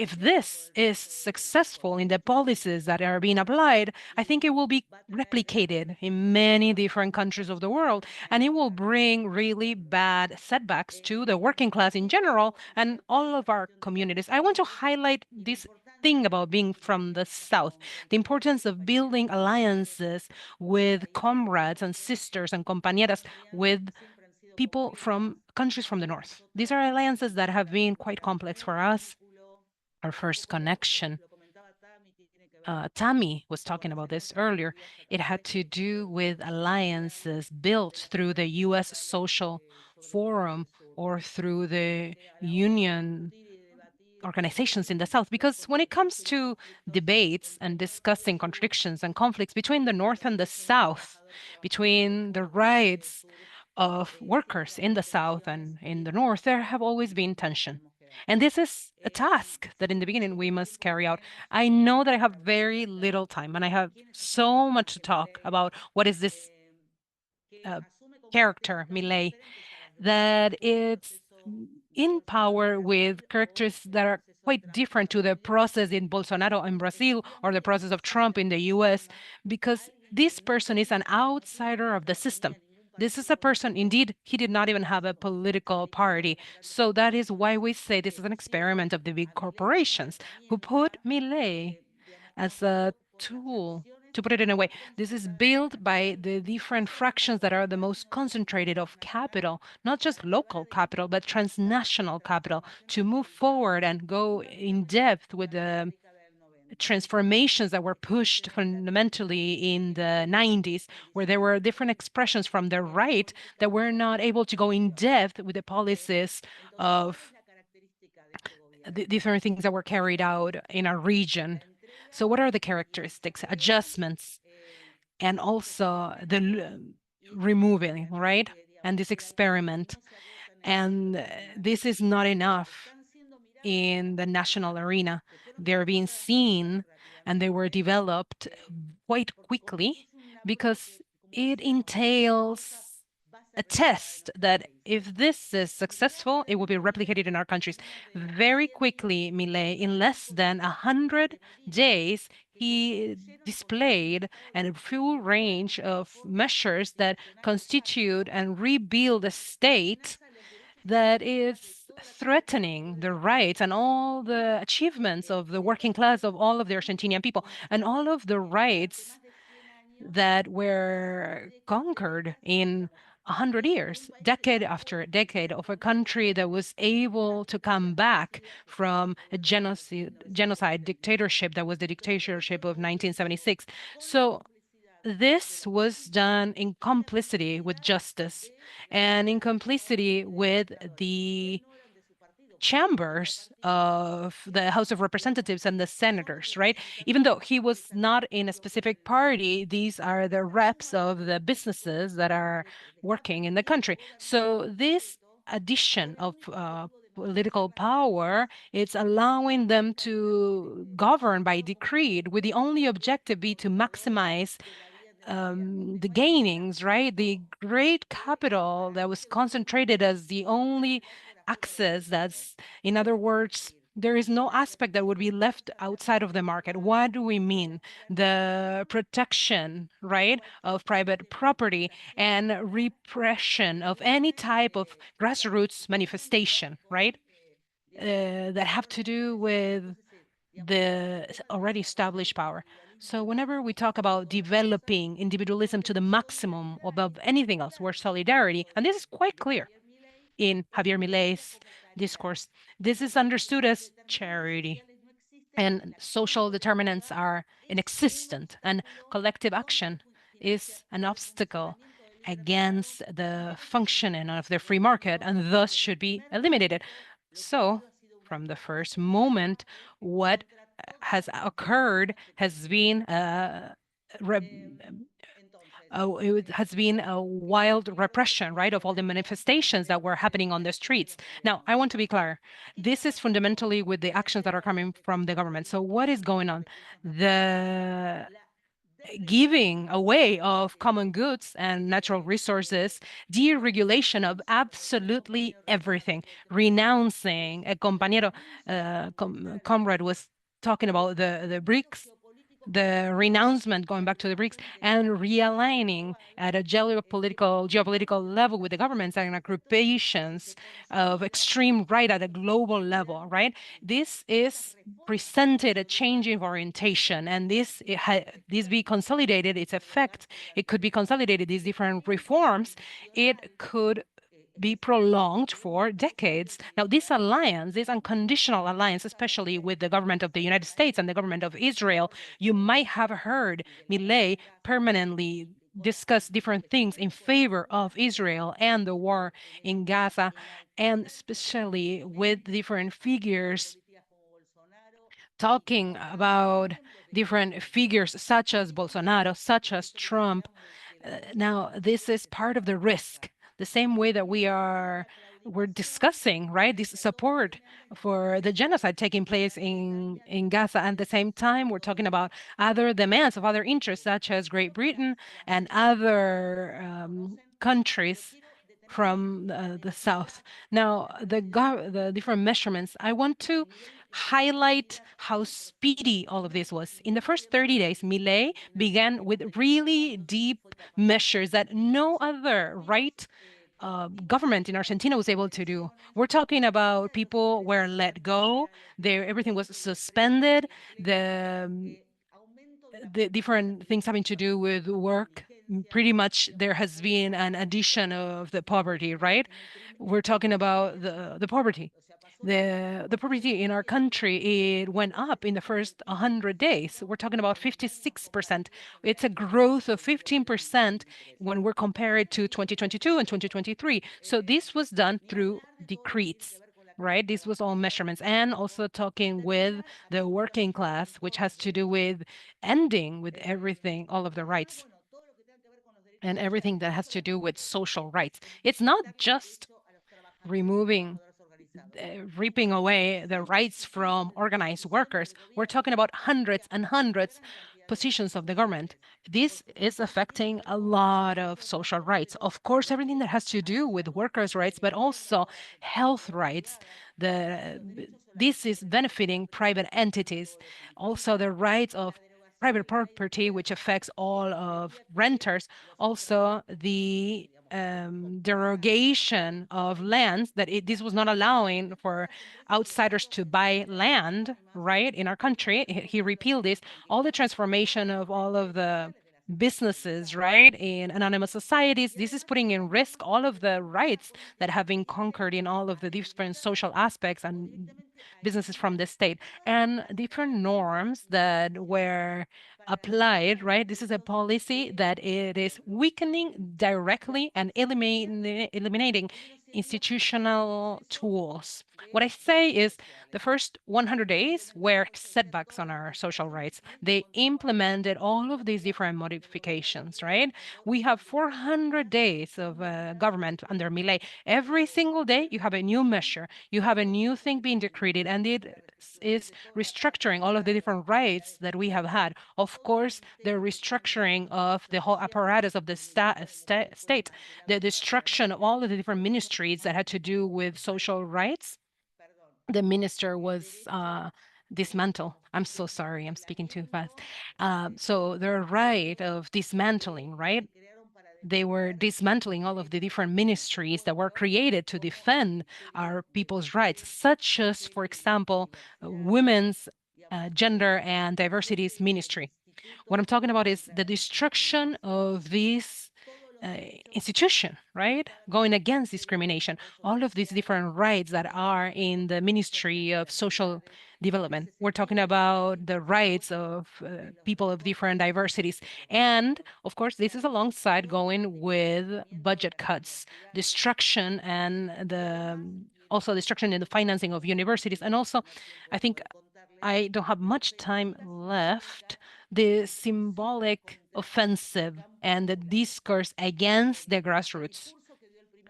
if this is successful in the policies that are being applied, I think it will be replicated in many different countries of the world, and it will bring really bad setbacks to the working class in general and all of our communities. I want to highlight this thing about being from the South, the importance of building alliances with comrades and sisters and compañeras, with people from countries from the North. These are alliances that have been quite complex for us. Our first connection, Tammy was talking about this earlier, it had to do with alliances built through the US Social Forum or through the union organizations in the South. Because when it comes to debates and discussing contradictions and conflicts between the North and the South, between the rights of workers in the South and in the North, there have always been tension. And this is a task that in the beginning we must carry out. I know that I have very little time and I have so much to talk about what is this character, Milei, that it's in power with characters that are quite different to the process in Bolsonaro in Brazil or the process of Trump in the US, because this person is an outsider of the system. This is a person, indeed, he did not even have a political party. So that is why we say this is an experiment of the big corporations who put Milei as a tool, to put it in a way. This is built by the different fractions that are the most concentrated of capital, not just local capital, but transnational capital, to move forward and go in depth with the transformations that were pushed fundamentally in the 90s, where there were different expressions from the right that were not able to go in depth with the policies of the different things that were carried out in our region. So what are the characteristics, adjustments, and also the removing, right? And this experiment. And this is not enough in the national arena. They're being seen and they were developed quite quickly because it entails a test that if this is successful, it will be replicated in our countries. Very quickly, Milei, in less than 100 days, he displayed a full range of measures that constitute and rebuild a state that is threatening the rights and all the achievements of the working class of all of the Argentinian people and all of the rights that were conquered in 100 years, decade after decade, of a country that was able to come back from a genocide dictatorship that was the dictatorship of 1976. So this was done in complicity with justice and in complicity with the chambers of the House of Representatives and the senators, right? Even though he was not in a specific party, these are the reps of the businesses that are working in the country. So this addition of political power, it's allowing them to govern by decree with the only objective be to maximize the gainings, right? The great capital that was concentrated as the only access. That's, in other words, there is no aspect that would be left outside of the market. What do we mean? The protection, right, of private property and repression of any type of grassroots manifestation, right? That have to do with the already established power. So whenever we talk about developing individualism to the maximum above anything else, where solidarity, and this is quite clear in Javier Milei's discourse, this is understood as charity. And social determinants are inexistent, and collective action is an obstacle against the functioning of the free market and thus should be eliminated. So, from the first moment, what has occurred has been it has been a wild repression, right, of all the manifestations that were happening on the streets. Now, I want to be clear. This is fundamentally with the actions that are coming from the government. So what is going on? The giving away of common goods and natural resources, deregulation of absolutely everything, renouncing. A compañero, comrade was talking about the BRICS, the renouncement, going back to the BRICS, and realigning at a geopolitical level with the governments and agrupations of extreme right at a global level, right? This is presented a change in orientation, and this be consolidated, its effect, it could be consolidated, these different reforms, it could be prolonged for decades. Now, this alliance, this unconditional alliance, especially with the government of the United States and the government of Israel, you might have heard Milei permanently discuss different things in favor of Israel and the war in Gaza, and especially with different figures talking about different figures such as Bolsonaro, such as Trump. Now, this is part of the risk, the same way that we're discussing, right, this support for the genocide taking place in Gaza. At the same time, we're talking about other demands of other interests, such as Great Britain and other countries from the south. Now, the different measurements, I want to highlight how speedy all of this was. In the first 30 days, Milei began with really deep measures that no other right government in Argentina was able to do. We're talking about people were let go, everything was suspended, the different things having to do with work. Pretty much there has been an addition of the poverty, right? We're talking about the poverty. The poverty in our country, it went up in the first 100 days. We're talking about 56%. It's a growth of 15% when we're compared to 2022 and 2023. So this was done through decrees, right? This was all measurements, and also talking with the working class, which has to do with ending with everything, all of the rights and everything that has to do with social rights. It's not just removing reaping away the rights from organized workers. We're talking about hundreds and hundreds positions of the government. This is affecting a lot of social rights. Of course, everything that has to do with workers' rights, but also health rights. This is benefiting private entities. Also, the rights of private property, which affects all of renters. Also, the derogation of lands that this was not allowing for outsiders to buy land, right, in our country. He repealed this. All the transformation of all of the businesses, right, in anonymous societies. This is putting in risk all of the rights that have been conquered in all of the different social aspects and businesses from the state, and different norms that were applied, right? This is a policy that it is weakening directly and eliminating institutional tools. What I say is the first 100 days were setbacks on our social rights. They implemented all of these different modifications, right? We have 400 days of government under Milei. Every single day, you have a new measure, you have a new thing being decreed, and it is restructuring all of the different rights that we have had. Of course, the restructuring of the whole apparatus of the state, the destruction of all of the different ministries that had to do with social rights. The minister was dismantled. I'm so sorry, I'm speaking too fast. So the right of dismantling, right? They were dismantling all of the different ministries that were created to defend our people's rights, such as, for example, women's gender and diversities ministry. What I'm talking about is the destruction of this institution, right? Going against discrimination, all of these different rights that are in the Ministry of Social Development. We're talking about the rights of people of different diversities. And of course, this is alongside going with budget cuts, destruction, and also destruction in the financing of universities. And also, I think I don't have much time left. The symbolic offensive and the discourse against the grassroots.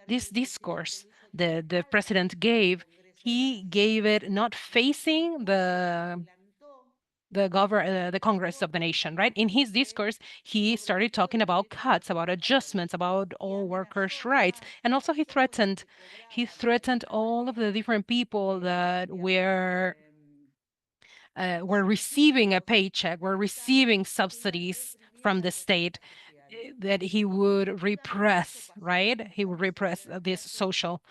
This discourse the president gave, he gave it not facing the Congress of the nation, right? In his discourse, he started talking about cuts, about adjustments, about all workers' rights, and also he threatened all of the different people that were receiving a paycheck, were receiving subsidies from the state, that he would repress, right? He would repress these social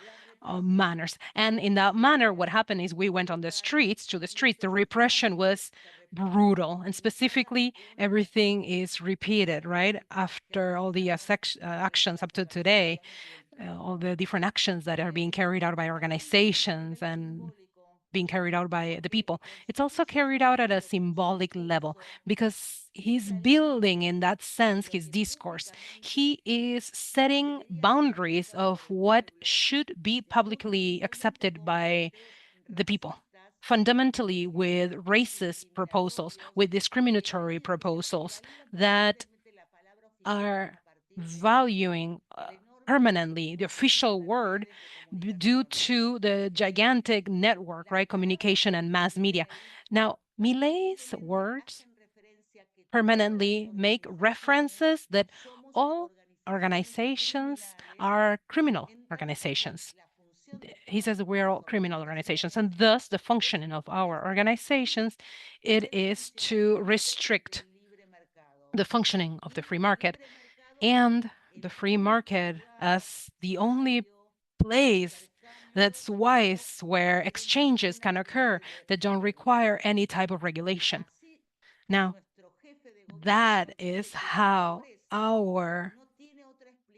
manners. And in that manner, what happened is we went on the streets, to the streets. The repression was brutal. And specifically, everything is repeated, right? After all the actions up to today, all the different actions that are being carried out by organizations and being carried out by the people. It's also carried out at a symbolic level because he's building, in that sense, his discourse. He is setting boundaries of what should be publicly accepted by the people. Fundamentally, with racist proposals, with discriminatory proposals that are valuing permanently the official word due to the gigantic network, right? Communication and mass media. Now, Milei's words permanently make references that all organizations are criminal organizations. He says that we are all criminal organizations, and thus the functioning of our organizations, it is to restrict the functioning of the free market, and the free market as the only place that's wise where exchanges can occur that don't require any type of regulation. Now, that is how our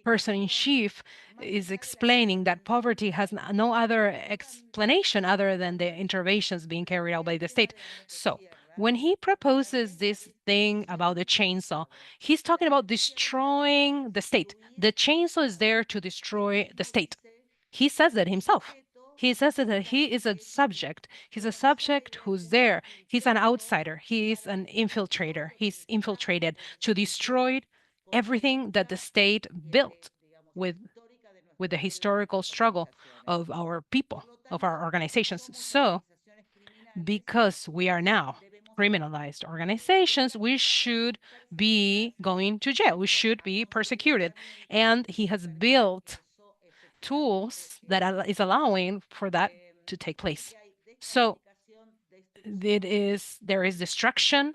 person in chief is explaining that poverty has no other explanation other than the interventions being carried out by the state. So when he proposes this thing about the chainsaw, he's talking about destroying the state. The chainsaw is there to destroy the state. He says that himself. He says that he is a subject. He's a subject who's there. He's an outsider. He's an infiltrator. He's infiltrated to destroy everything that the state built with the historical struggle of our people, of our organizations. So, because we are now criminalized organizations, we should be going to jail. We should be persecuted. And he has built tools that is allowing for that to take place. So there is destruction,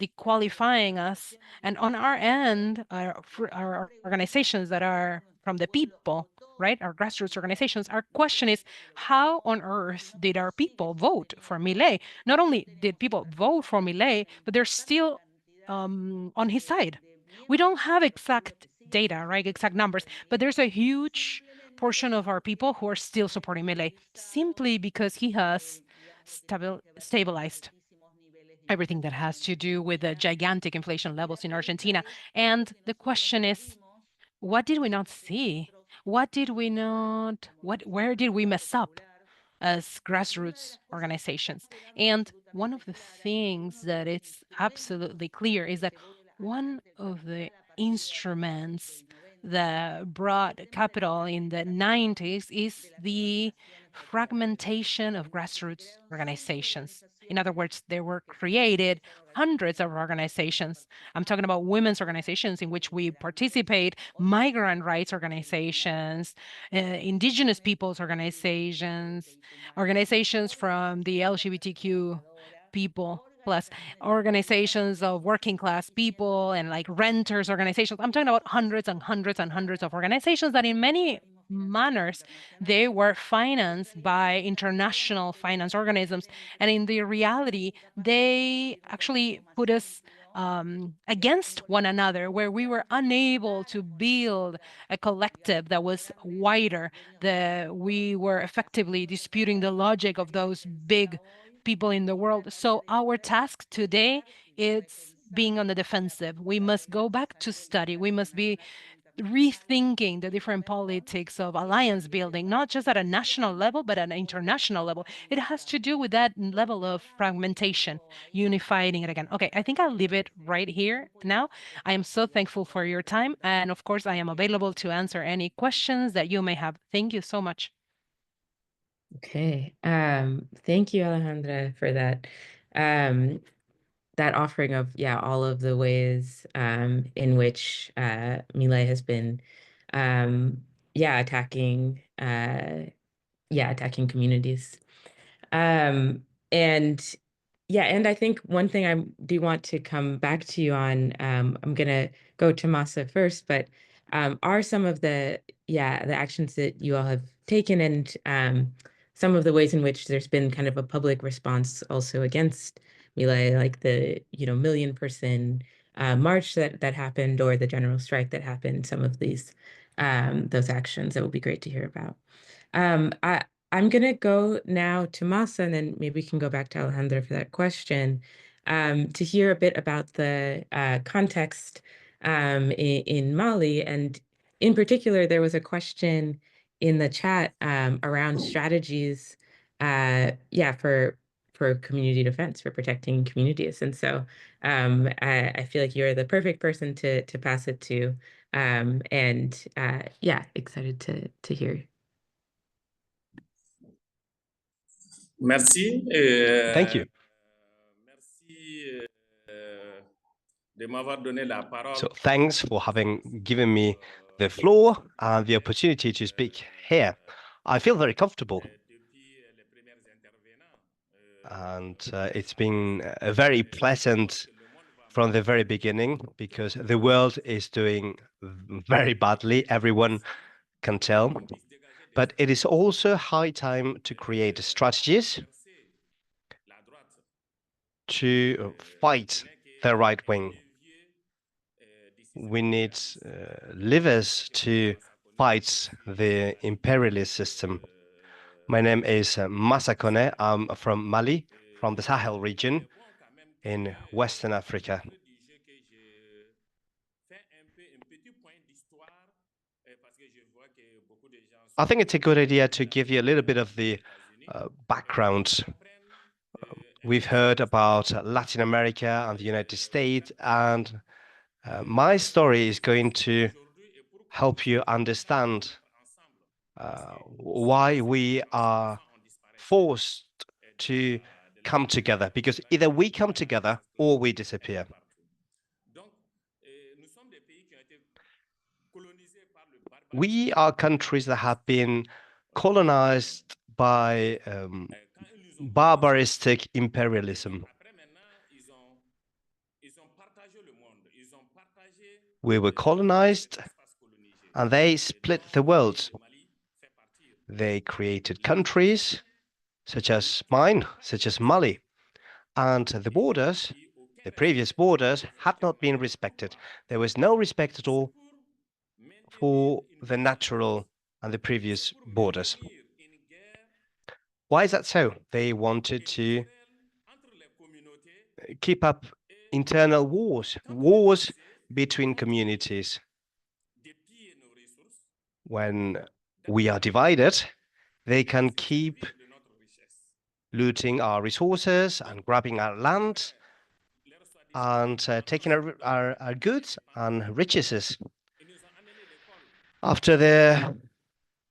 dequalifying us, and on our end, our organizations that are from the people, right? Our grassroots organizations, our question is, how on earth did our people vote for Milei? Not only did people vote for Milei, but they're still on his side. We don't have exact data, right? Exact numbers, but there's a huge portion of our people who are still supporting Milei simply because he has stabilized everything that has to do with the gigantic inflation levels in Argentina. And the question is, what did we not see? What did we not, where did we mess up as grassroots organizations? And one of the things that it's absolutely clear is that one of the instruments that brought capital in the 90s is the fragmentation of grassroots organizations. In other words, there were created hundreds of organizations. I'm talking about women's organizations in which we participate, migrant rights organizations, indigenous peoples organizations, organizations from the LGBTQ people, plus organizations of working class people and like renters organizations. I'm talking about hundreds and hundreds and hundreds of organizations that in many manners they were financed by international finance organisms, and in the reality they actually put us against one another, where we were unable to build a collective that was wider. We were effectively disputing the logic of those big people in the world. So our task today is being on the defensive. We must go back to study. We must be rethinking the different politics of alliance building, not just at a national level, but at an international level. It has to do with that level of fragmentation, unifying it again. Okay, I think I'll leave it right here now. I am so thankful for your time. And of course, I am available to answer any questions that you may have. Thank you so much. Okay. Thank you, Alejandra, for that. That offering of, yeah, all of the ways in which Milei has been yeah, attacking communities. And yeah, and I think one thing I do want to come back to you on, I'm gonna go to Masa first, but are some of the actions that you all have taken and some of the ways in which there's been kind of a public response also against Milei, like the million person march that happened or the general strike that happened, some of those actions that would be great to hear about. I'm gonna go now to Masa, and then maybe we can go back to Alejandra for that question, to hear a bit about the context in Mali. And in particular, there was a question in the chat around strategies, for community defense, for protecting communities. And so I feel like you're the perfect person to pass it to. And yeah, excited to hear. Merci. Thank you. Merci de m'avoir donné la parole. So thanks for having given me the floor and the opportunity to speak here. I feel very comfortable. And it's been very pleasant from the very beginning because the world is doing very badly, everyone can tell. But it is also high time to create strategies to fight the right wing. We need levers to fight the imperialist system. My name is Masa Kone. I'm from Mali, from the Sahel region in Western Africa. I think it's a good idea to give you a little bit of the background. We've heard about Latin America and the United States, and my story is going to help you understand why we are forced to come together, because either we come together or we disappear. We are countries that have been colonized by barbaristic imperialism. We were colonized and they split the world. They created countries such as mine, such as Mali, and the borders, the previous borders, had not been respected. There was no respect at all for the natural and the previous borders. Why is that so? They wanted to keep up internal wars between communities. When we are divided, they can keep looting our resources and grabbing our land and taking our goods and riches. After their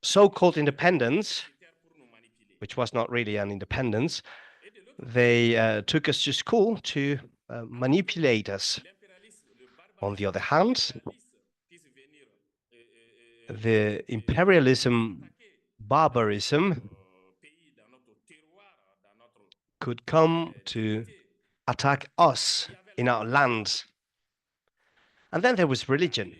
so-called independence, which was not really an independence, they took us to school to manipulate us. On the other hand, the imperialism, barbarism could come to attack us in our lands. And then there was religion.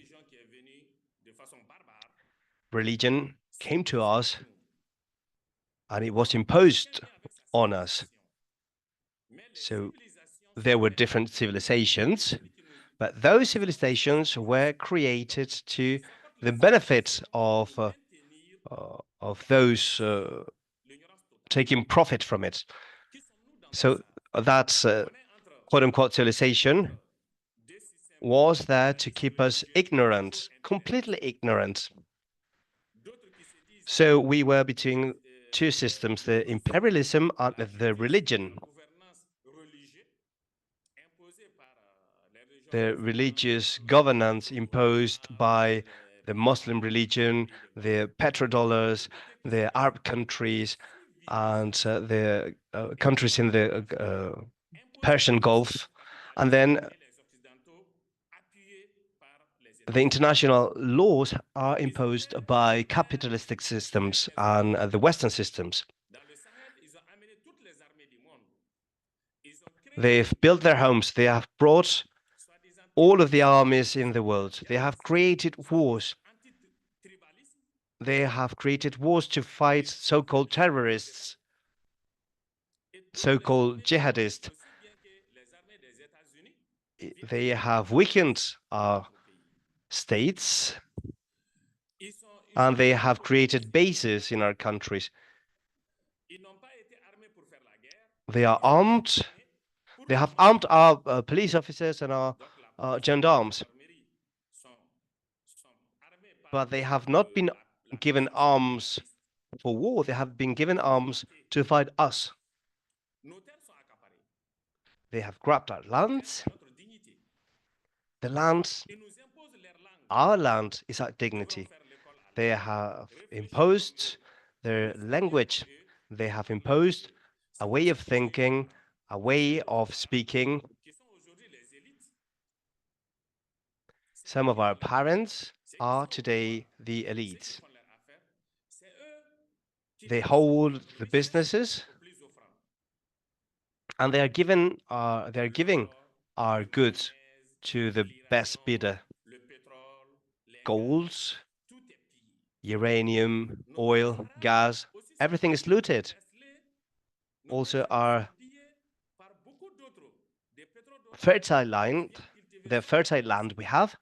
Religion came to us and it was imposed on us. So there were different civilizations, but those civilizations were created to the benefit of those taking profit from it. So that's quote-unquote civilization was there to keep us ignorant, completely ignorant. So we were between two systems, the imperialism and the religion. The religious governance imposed by the Muslim religion, the petrodollars, the Arab countries, and the countries in the Persian Gulf. And then the international laws are imposed by capitalistic systems and the Western systems. They've built their homes. They have brought all of the armies in the world. They have created wars. They have created wars to fight so-called terrorists, so-called jihadists. They have weakened our states, and they have created bases in our countries. They are armed. They have armed our police officers and our gendarmes. But they have not been given arms for war. They have been given arms to fight us. They have grabbed our lands. The lands, our land is our dignity. They have imposed their language. They have imposed a way of thinking, a way of speaking. Some of our parents are today the elites. They hold the businesses, and they are giving our goods to the best bidder. Gold, uranium, oil, gas, everything is looted. Also, our fertile land, the fertile land we have,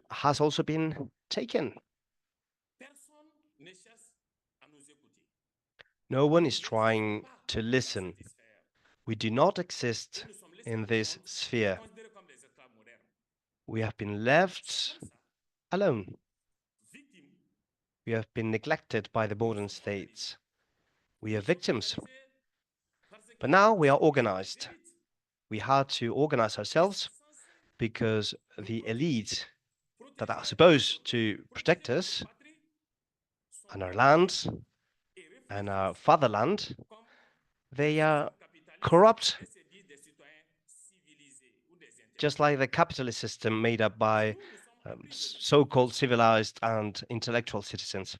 has also been taken. No one is trying to listen. We do not exist in this sphere. We have been left alone. We have been neglected by the modern states. We are victims. But now we are organized. We had to organize ourselves because the elites that are supposed to protect us and our land and our fatherland, they are corrupt, just like the capitalist system made up by so-called civilized and intellectual citizens.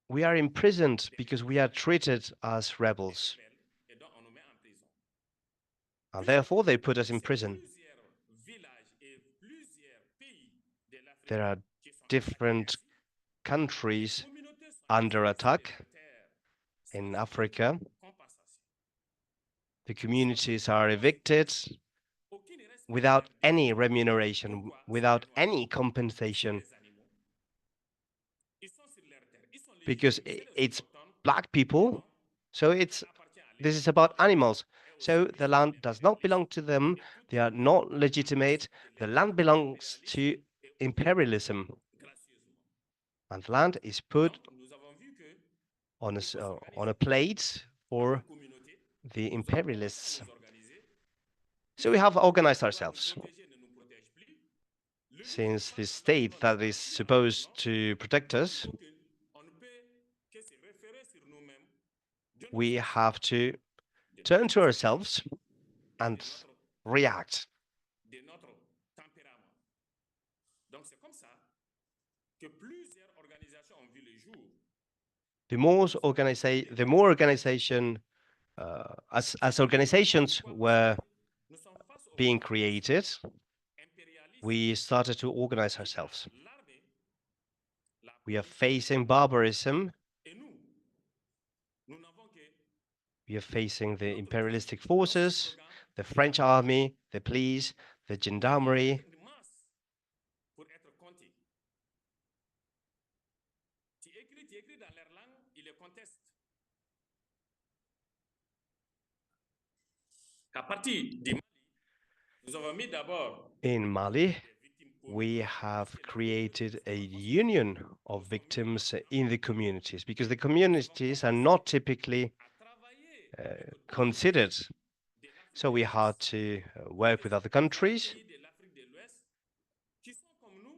We are imprisoned because we are treated as rebels. And therefore, they put us in prison. There are different countries under attack in Africa. The communities are evicted without any remuneration, without any compensation, because it's black people. So this is about animals. So the land does not belong to them. They are not legitimate. The land belongs to imperialism. And the land is put on a plate for the imperialists. So we have organized ourselves. Since the state that is supposed to protect us, we have to turn to ourselves and react. The more organization, as organizations were being created, we started to organize ourselves. We are facing barbarism. We are facing the imperialistic forces, the French army, the police, the gendarmerie. In Mali, we have created a union of victims in the communities because the communities are not typically considered. So we had to work with other countries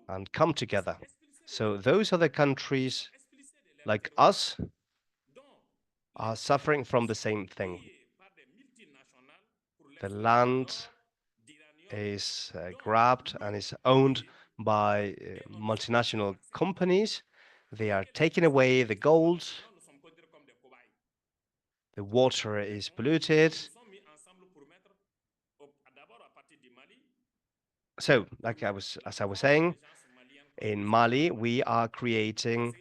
and come together. So those other countries, like us, are suffering from the same thing. The land is grabbed and is owned by multinational companies. They are taking away the gold. The water is polluted. So, as I was saying, in Mali, we are creating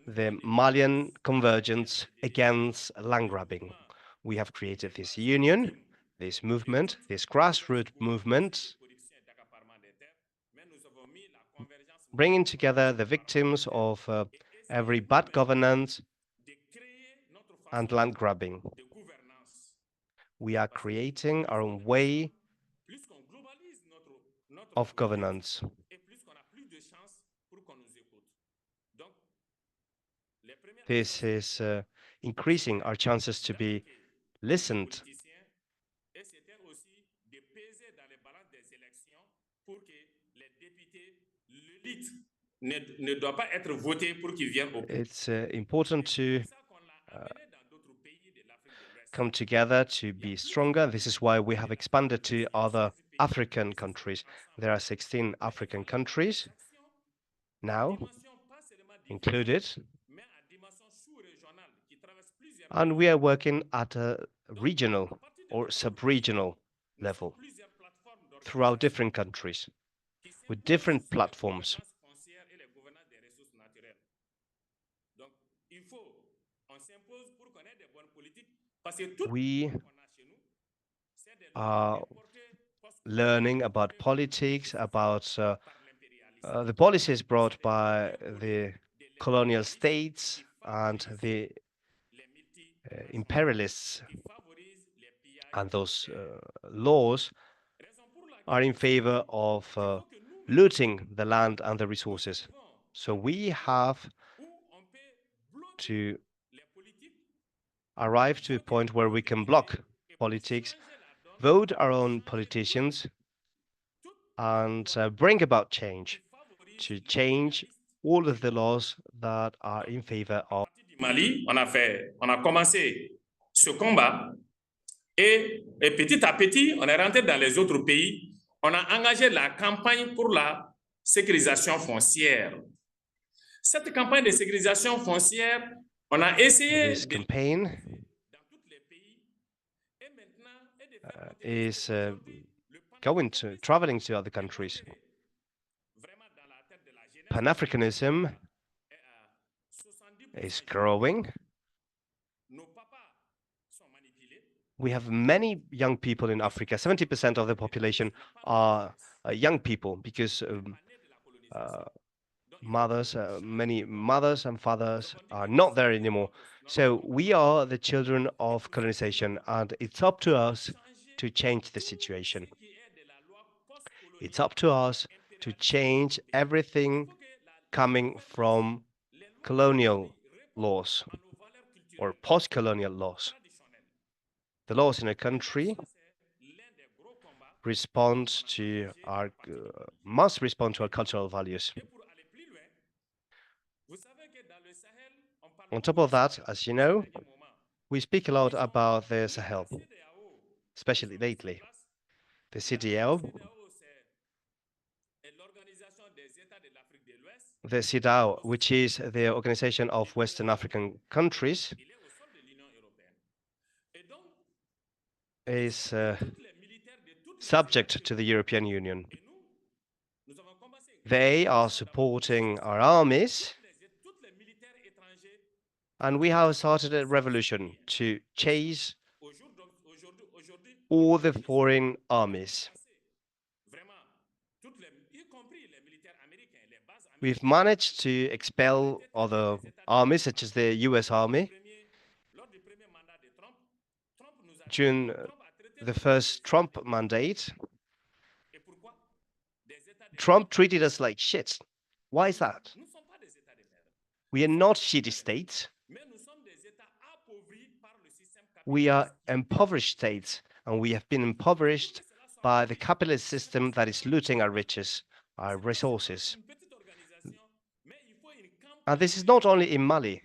the Malian convergence against land grabbing. We have created this union, this movement, this grassroots movement, bringing together the victims of every bad governance and land grabbing. We are creating our own way of governance. This is increasing our chances to be listened. It's important to come together to be stronger. This is why we have expanded to other African countries. There are 16 African countries now included, and we are working at a regional or sub-regional level throughout different countries with different platforms. We are learning about politics, about the policies brought by the colonial states and the imperialists, and those laws are in favor of looting the land and the resources. So we have to arrive to a point where we can block politics, vote our own politicians, and bring about change, to change all of the laws that are in favor of. Mali, on a commencé ce combat et petit à petit, on est rentré dans les autres pays. On a engagé la campagne pour la sécurisation foncière. Cette campagne de sécurisation foncière, on a essayé This campaign is traveling to other countries. Pan-Africanism is growing. We have many young people in Africa. 70% of the population are young people because many mothers and fathers are not there anymore. So we are the children of colonization, and it's up to us to change the situation. It's up to us to change everything coming from colonial laws or post-colonial laws. The laws in a country must respond to our cultural values. On top of that, as you know, we speak a lot about the Sahel, especially lately. The CEDAW, which is the Organization of Western African Countries, is subject to the European Union. They are supporting our armies, and we have started a revolution to chase all the foreign armies. We've managed to expel other armies, such as the US Army. During the first Trump mandate, Trump treated us like shit. Why is that? We are not shitty states. We are impoverished states, and we have been impoverished by the capitalist system that is looting our riches, our resources. And this is not only in Mali.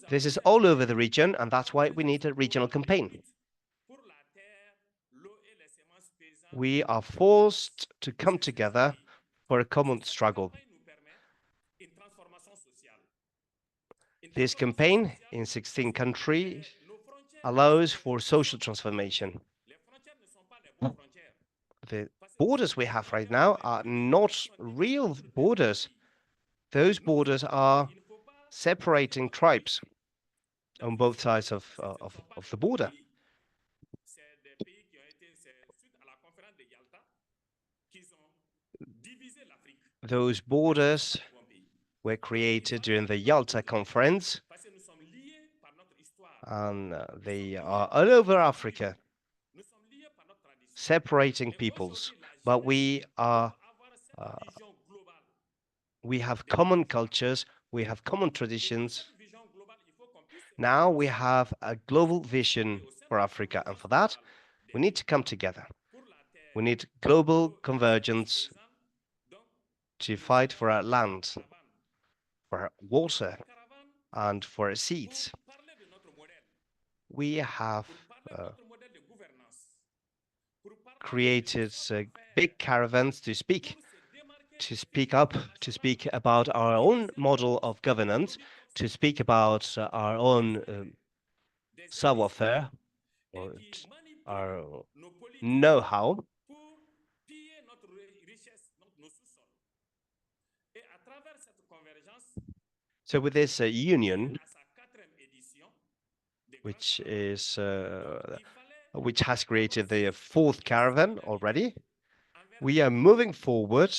This is all over the region, and that's why we need a regional campaign. We are forced to come together for a common struggle. This campaign in 16 countries allows for social transformation. The borders we have right now are not real borders. Those borders are separating tribes on both sides of the border. Those borders were created during the Yalta Conference, and they are all over Africa, separating peoples. But we have common cultures, we have common traditions. Now we have a global vision for Africa, and for that, we need to come together. We need global convergence to fight for our land, for our water, and for our seeds. We have created big caravans to speak up, to speak about our own model of governance, to speak about our own savoir-faire, or our know-how. So with this union, which has created the fourth caravan already, we are moving forward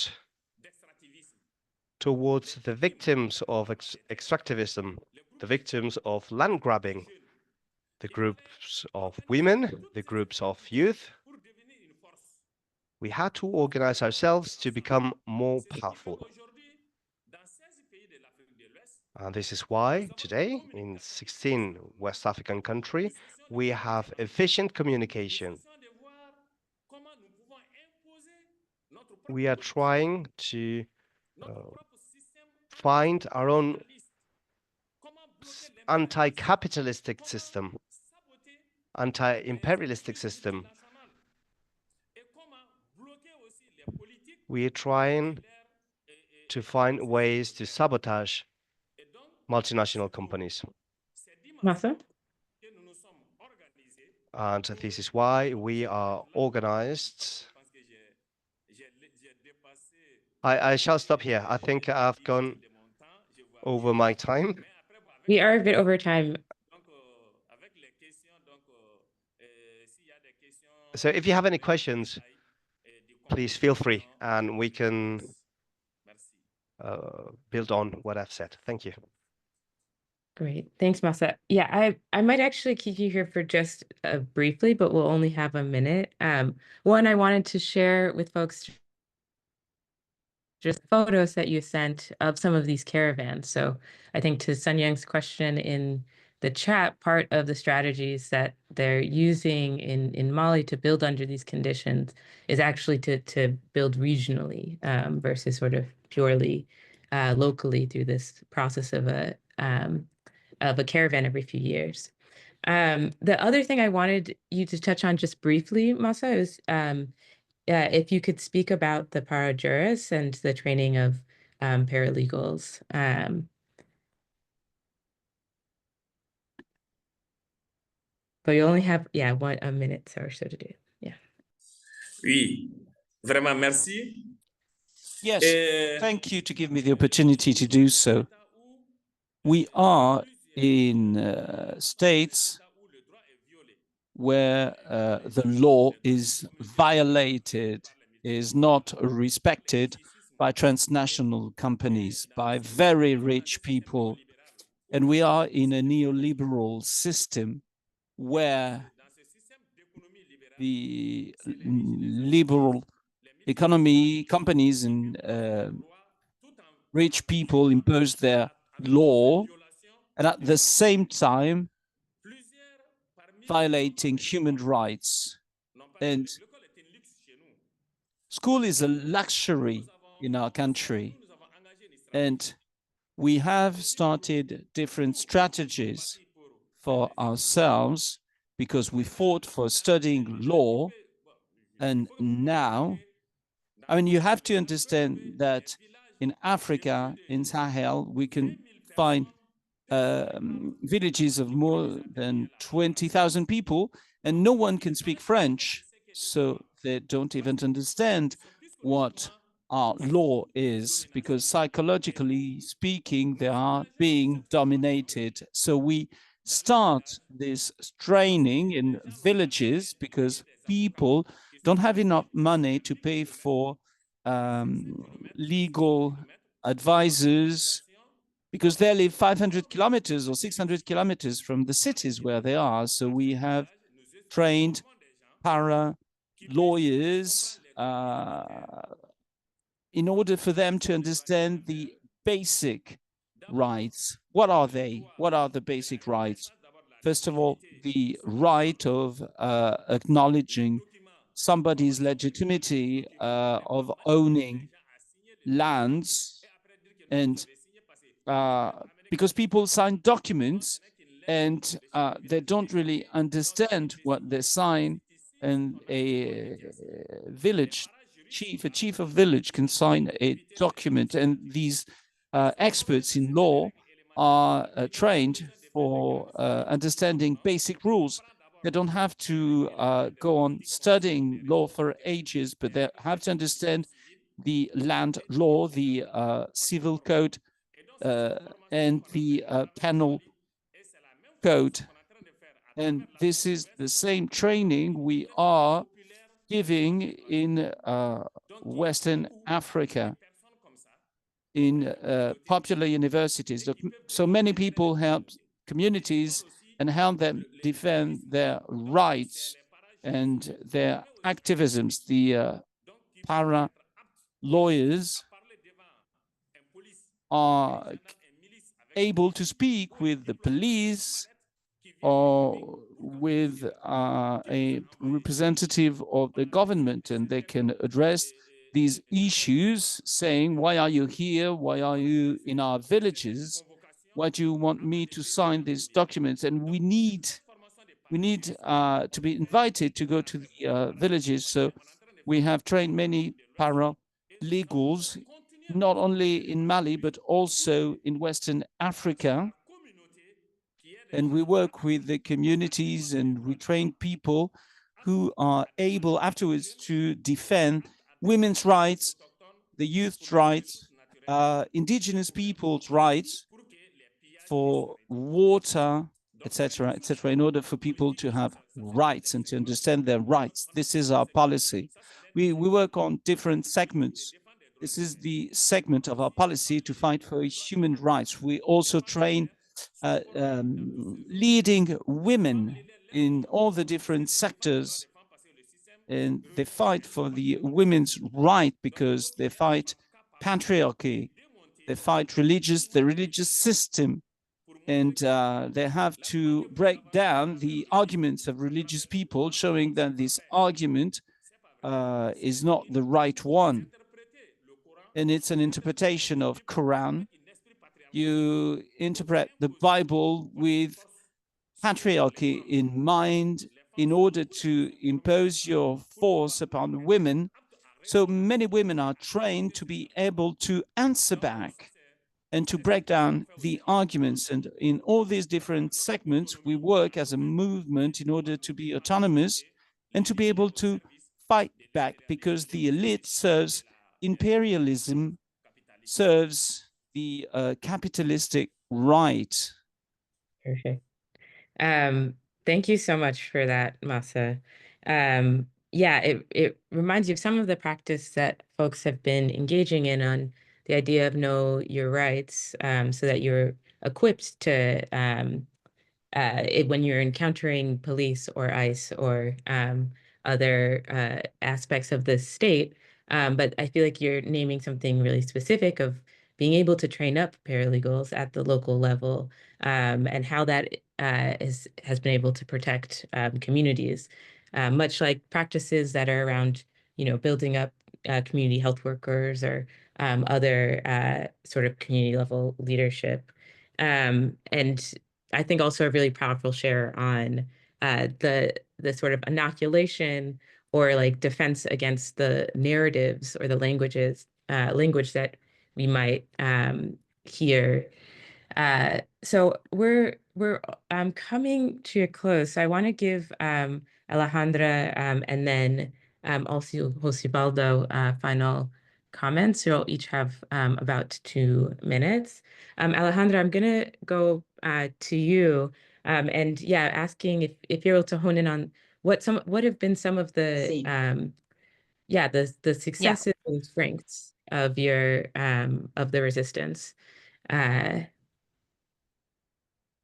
towards the victims of extractivism, the victims of land grabbing, the groups of women, the groups of youth. We had to organize ourselves to become more powerful. And this is why today, in 16 West African countries, we have efficient communication. We are trying to find our own anti-capitalistic system, anti-imperialistic system. We are trying to find ways to sabotage multinational companies. Massa? And this is why we are organized. I shall stop here. I think I've gone over my time. We are a bit over time. So if you have any questions, please feel free, and we can build on what I've said. Thank you. Great. Thanks, Massa. Yeah, I might actually keep you here for just briefly, but we'll only have a minute. One, I wanted to share with folks just photos that you sent of some of these caravans. So I think to Sun Yang's question in the chat, part of the strategies that they're using in Mali to build under these conditions is actually to build regionally versus sort of purely locally through this process of a caravan every few years. The other thing I wanted you to touch on just briefly, Massa, is if you could speak about the parajuris and the training of paralegals. But you only have, a minute or so to do. Yeah. Oui, vraiment merci. Yes, thank you to give me the opportunity to do so. We are in states where the law is violated, is not respected by transnational companies, by very rich people. And we are in a neoliberal system where the liberal companies and rich people impose their law, and at the same time violating human rights. And school is a luxury in our country. And we have started different strategies for ourselves because we fought for studying law. And now, I mean, you have to understand that in Africa, in Sahel, we can find villages of more than 20,000 people, and no one can speak French. So they don't even understand what our law is, because psychologically speaking, they are being dominated. So we start this training in villages because people don't have enough money to pay for legal advisors, because they live 500 kilometers or 600 kilometers from the cities where they are. So we have trained para lawyers in order for them to understand the basic rights. What are they? What are the basic rights? First of all, the right of acknowledging somebody's legitimacy of owning lands, and because people sign documents and they don't really understand what they sign, and a village chief, a chief of village can sign a document, and these experts in law are trained for understanding basic rules. They don't have to go on studying law for ages, but they have to understand the land law, the civil code, and the penal code. And this is the same training we are giving in Western Africa, in popular universities. So many people help communities and help them defend their rights and their activisms. The para lawyers are able to speak with the police or with a representative of the government, and they can address these issues saying, why are you here? Why are you in our villages? Why do you want me to sign these documents? And we need to be invited to go to the villages. So we have trained many paralegals, not only in Mali, but also in Western Africa. And we work with the communities and we train people who are able afterwards to defend women's rights, the youth's rights, indigenous people's rights for water, etc., etc., in order for people to have rights and to understand their rights. This is our policy. We work on different segments. This is the segment of our policy to fight for human rights. We also train leading women in all the different sectors, and they fight for the women's right because they fight patriarchy, they fight the religious system, and they have to break down the arguments of religious people, showing that this argument is not the right one. And it's an interpretation of Quran. You interpret the Bible with patriarchy in mind in order to impose your force upon women. So many women are trained to be able to answer back and to break down the arguments. And in all these different segments, we work as a movement in order to be autonomous and to be able to fight back, because the elite serves imperialism, serves the capitalistic right. Perfect. Thank you so much for that, Masa. Yeah, it reminds you of some of the practice that folks have been engaging in on the idea of know your rights, so that you're equipped to when you're encountering police or ICE or other aspects of the state, But I feel like you're naming something really specific of being able to train up paralegals at the local level, and how that has been able to protect communities, much like practices that are around, building up community health workers or other sort of community level leadership. And I think also a really powerful share on the sort of inoculation or like defense against the narratives or the language that we might hear. So we're coming to a close. So I want to give Alejandra and then also Josibaldo final comments. You'll each have about 2 minutes. Alejandra, I'm gonna go to you, and yeah, asking if you're able to hone in on what have been some of the Sí. the successes and strengths of your of the resistance. Uh,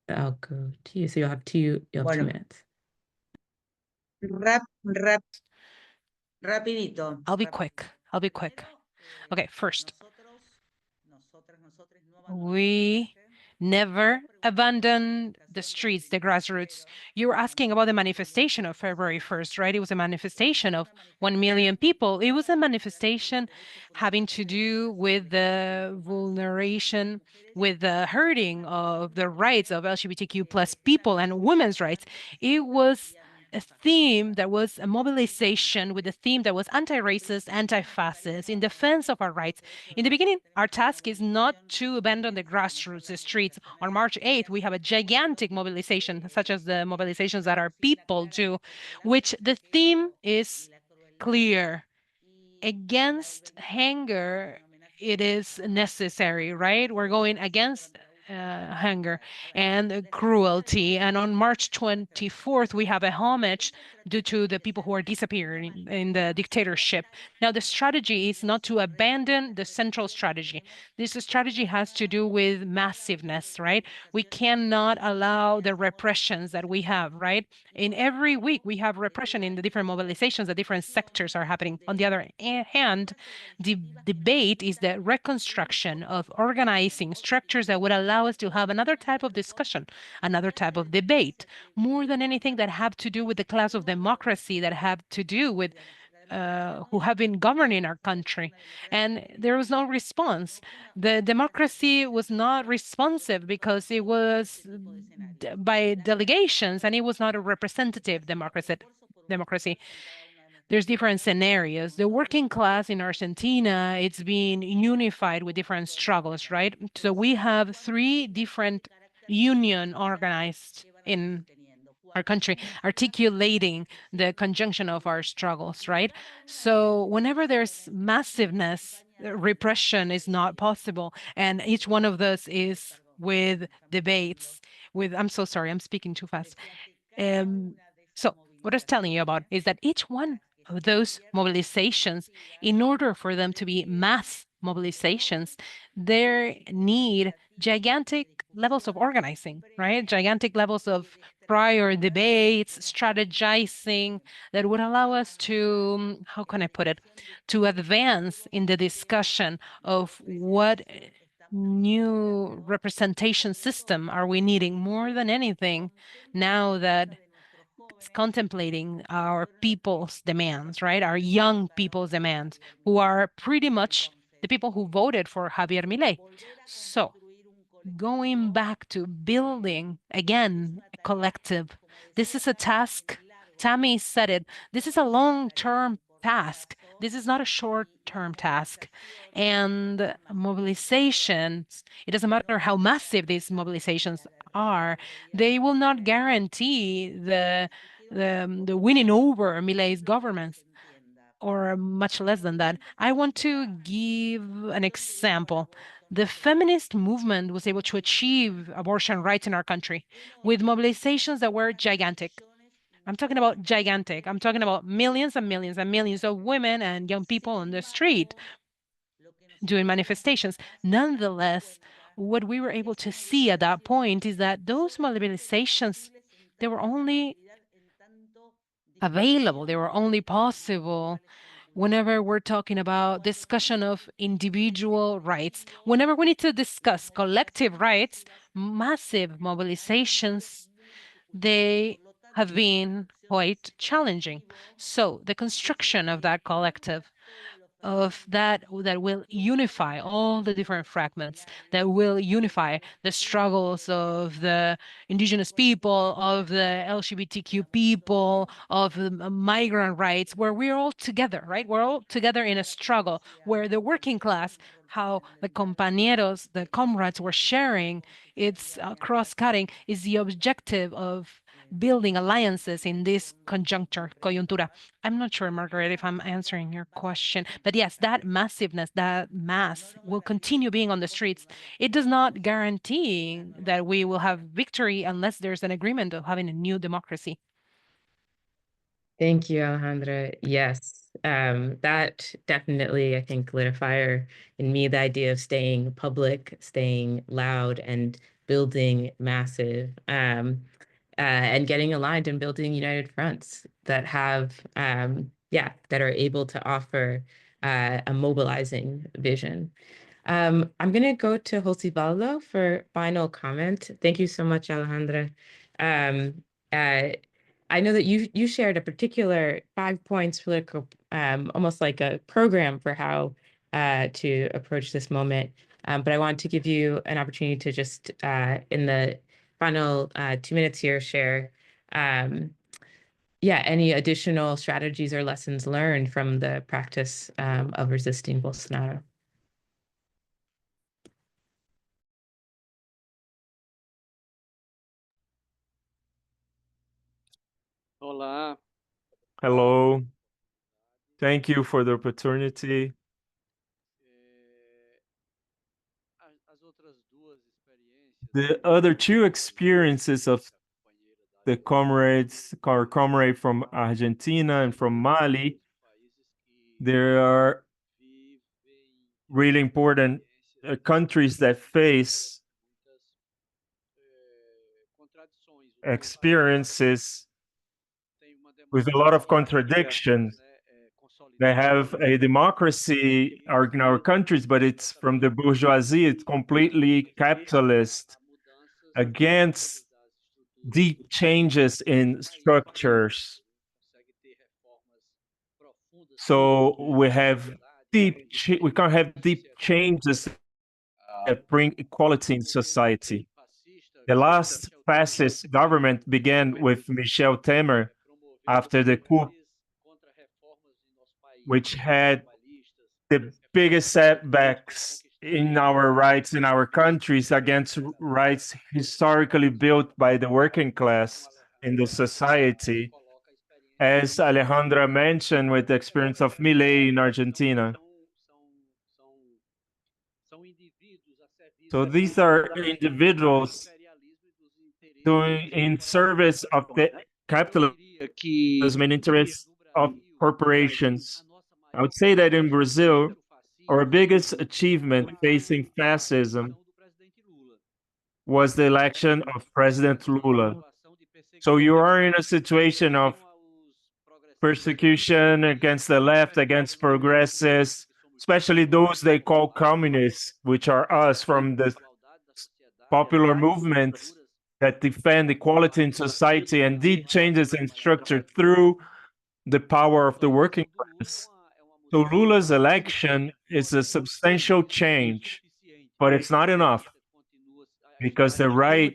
I'll go to you. So you'll have 2 Bueno. minutes. Rapidito. I'll be quick. Okay, first, we never abandoned the streets, the grassroots. You were asking about the manifestation of February 1st, right? It was a manifestation of 1 million people. It was a manifestation having to do with the vulneration, with the hurting of the rights of LGBTQ plus people and women's rights. It was a theme that was a mobilization with a theme that was anti-racist, anti-fascist, in defense of our rights. In the beginning, our task is not to abandon the grassroots, the streets. On March 8th, we have a gigantic mobilization, such as the mobilizations that our people do, which the theme is clear. Against hunger, it is necessary, right? We're going against hunger and cruelty. And on March 24th, we have a homage due to the people who are disappearing in the dictatorship. Now, the strategy is not to abandon the central strategy. This strategy has to do with massiveness, right? We cannot allow the repressions that we have, right? In every week, we have repression in the different mobilizations, the different sectors are happening. On the other hand, the debate is the reconstruction of organizing structures that would allow us to have another type of discussion, another type of debate, more than anything that have to do with the class of democracy, that have to do with who have been governing our country. And there was no response. The democracy was not responsive because it was by delegations and it was not a representative democracy. There's different scenarios. The working class in Argentina, it's being unified with different struggles, right? So we have 3 different union organized in our country, articulating the conjunction of our struggles, right? So whenever there's massiveness, repression is not possible. And each one of those is with debates, I'm so sorry, I'm speaking too fast. So what I was telling you about is that each one of those mobilizations, in order for them to be mass mobilizations, they need gigantic levels of organizing, right? Gigantic levels of prior debates, strategizing that would allow us to, how can I put it, to advance in the discussion of what new representation system are we needing more than anything now that it's contemplating our people's demands, right? Our young people's demands, who are pretty much the people who voted for Javier Milei. So going back to building, again, a collective. This is a task. Tammy said it. This is a long-term task. This is not a short-term task. And mobilizations, it doesn't matter how massive these mobilizations are, they will not guarantee the winning over Milei's governments, or much less than that. I want to give an example. The feminist movement was able to achieve abortion rights in our country with mobilizations that were gigantic. I'm talking about gigantic. I'm talking about millions and millions and millions of women and young people on the street doing manifestations. Nonetheless, what we were able to see at that point is that those mobilizations, they were only available, they were only possible whenever we're talking about discussion of individual rights, whenever we need to discuss collective rights, massive mobilizations, they have been quite challenging. So the construction of that collective, of that will unify all the different fragments, that will unify the struggles of the indigenous people, of the LGBTQ people, of the migrant rights, where we're all together, right? We're all together in a struggle where the working class, how the compañeros, the comrades were sharing, it's cross-cutting, is the objective of building alliances in this conjuncture, coyuntura. I'm not sure, Margaret, if I'm answering your question, but yes, that massiveness, that mass will continue being on the streets. It does not guarantee that we will have victory unless there's an agreement of having a new democracy. Thank you, Alejandra. Yes, that definitely, I think, lit a fire in me, the idea of staying public, staying loud, and building massive, and getting aligned and building united fronts that have, that are able to offer a mobilizing vision. I'm going to go to Josivaldo for final comment. Thank you so much, Alejandra. Um, uh, I know that you shared a particular 5 points political, almost like a program for how to approach this moment. But I want to give you an opportunity to just in the final 2 minutes here share any additional strategies or lessons learned from the practice of resisting Bolsonaro. Olá, Hello. Thank you for the opportunity. The other two experiences of the comrades, our comrade from Argentina and from Mali, there are really important countries that face experiences with a lot of contradictions. They have a democracy in our countries, but it's from the bourgeoisie, it's completely capitalist, against deep changes in structures. So we have we can't have deep changes that bring equality in society. The last fascist government began with Michel Temer after the coup, which had the biggest setbacks in our rights in our countries against rights historically built by the working class in the society, as Alejandra mentioned with the experience of Milei in Argentina. So these are individuals doing in service of the capitalism and interests of corporations. I would say that in Brazil, our biggest achievement facing fascism was the election of President Lula. So you are in a situation of persecution against the left, against progressives, especially those they call communists, which are us from the popular movements that defend equality in society and did changes in structure through the power of the working class. So Lula's election is a substantial change, but it's not enough because the right,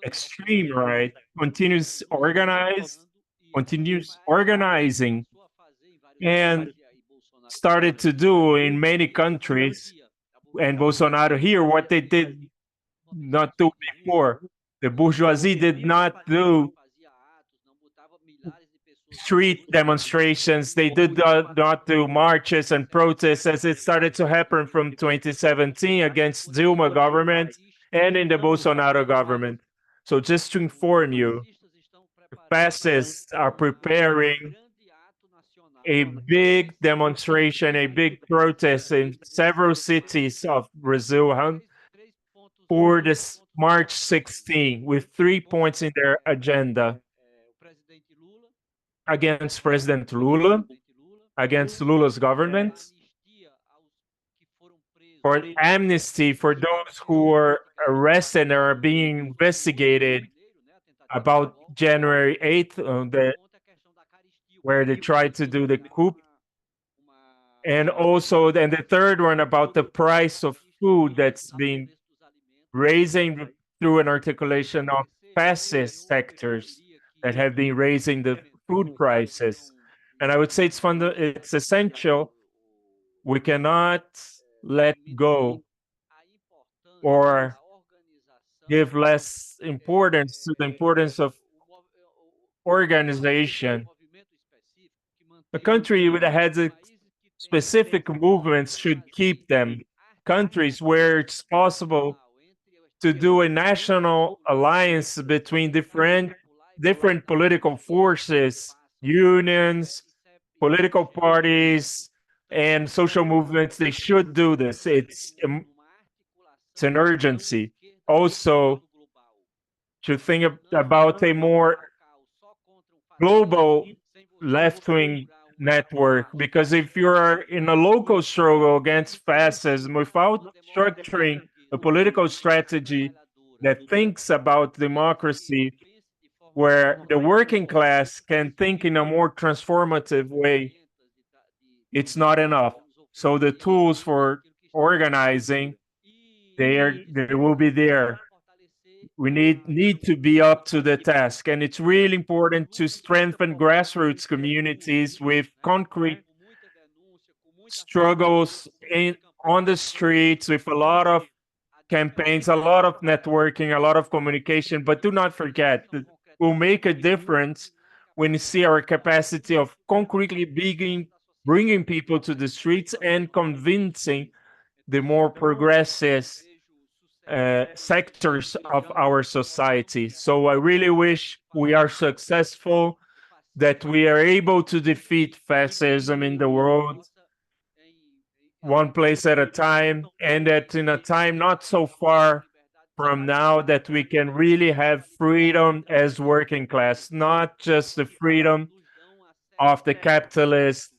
extreme right, continues organizing and started to do in many countries, and Bolsonaro here, what they did not do before. The bourgeoisie did not do street demonstrations. They did not do marches and protests as it started to happen from 2017 against Dilma government and in the Bolsonaro government. So just to inform you, the fascists are preparing a big demonstration, a big protest in several cities of Brazil for this March 16 with 3 points in their agenda: against President Lula, against Lula's government, for amnesty for those who were arrested and are being investigated about January 8th, where they tried to do the coup. And also, then the third one about the price of food that's been raising through an articulation of fascist sectors that have been raising the food prices. And I would say it's essential. We cannot let go or give less importance to the importance of organization. A country that has a specific movements should keep them. Countries where it's possible to do a national alliance between different political forces, unions, political parties, and social movements, they should do this. It's an urgency. Also, to think about a more global left-wing network, because if you're in a local struggle against fascism without structuring a political strategy that thinks about democracy, where the working class can think in a more transformative way, it's not enough. So the tools for organizing, they will be there. We need to be up to the task, and it's really important to strengthen grassroots communities with concrete struggles on the streets, with a lot of campaigns, a lot of networking, a lot of communication. But do not forget that we'll make a difference when you see our capacity of concretely bringing people to the streets and convincing the more progressive sectors of our society. So I really wish we are successful, that we are able to defeat fascism in the world, one place at a time, and that in a time not so far from now, that we can really have freedom as working class, not just the freedom of the capitalist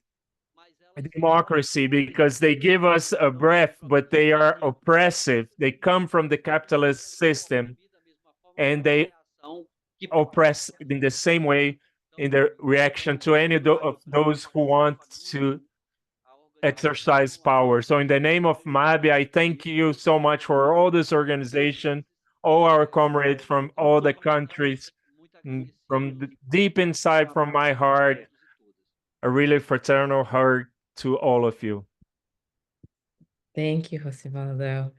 democracy, because they give us a breath, but they are oppressive. They come from the capitalist system, and they oppress in the same way in their reaction to any of those who want to exercise power. So in the name of MABI, I thank you so much for all this organization, all our comrades from all the countries, from the deep inside from my heart, a really fraternal heart to all of you. Thank you, Josivaldo.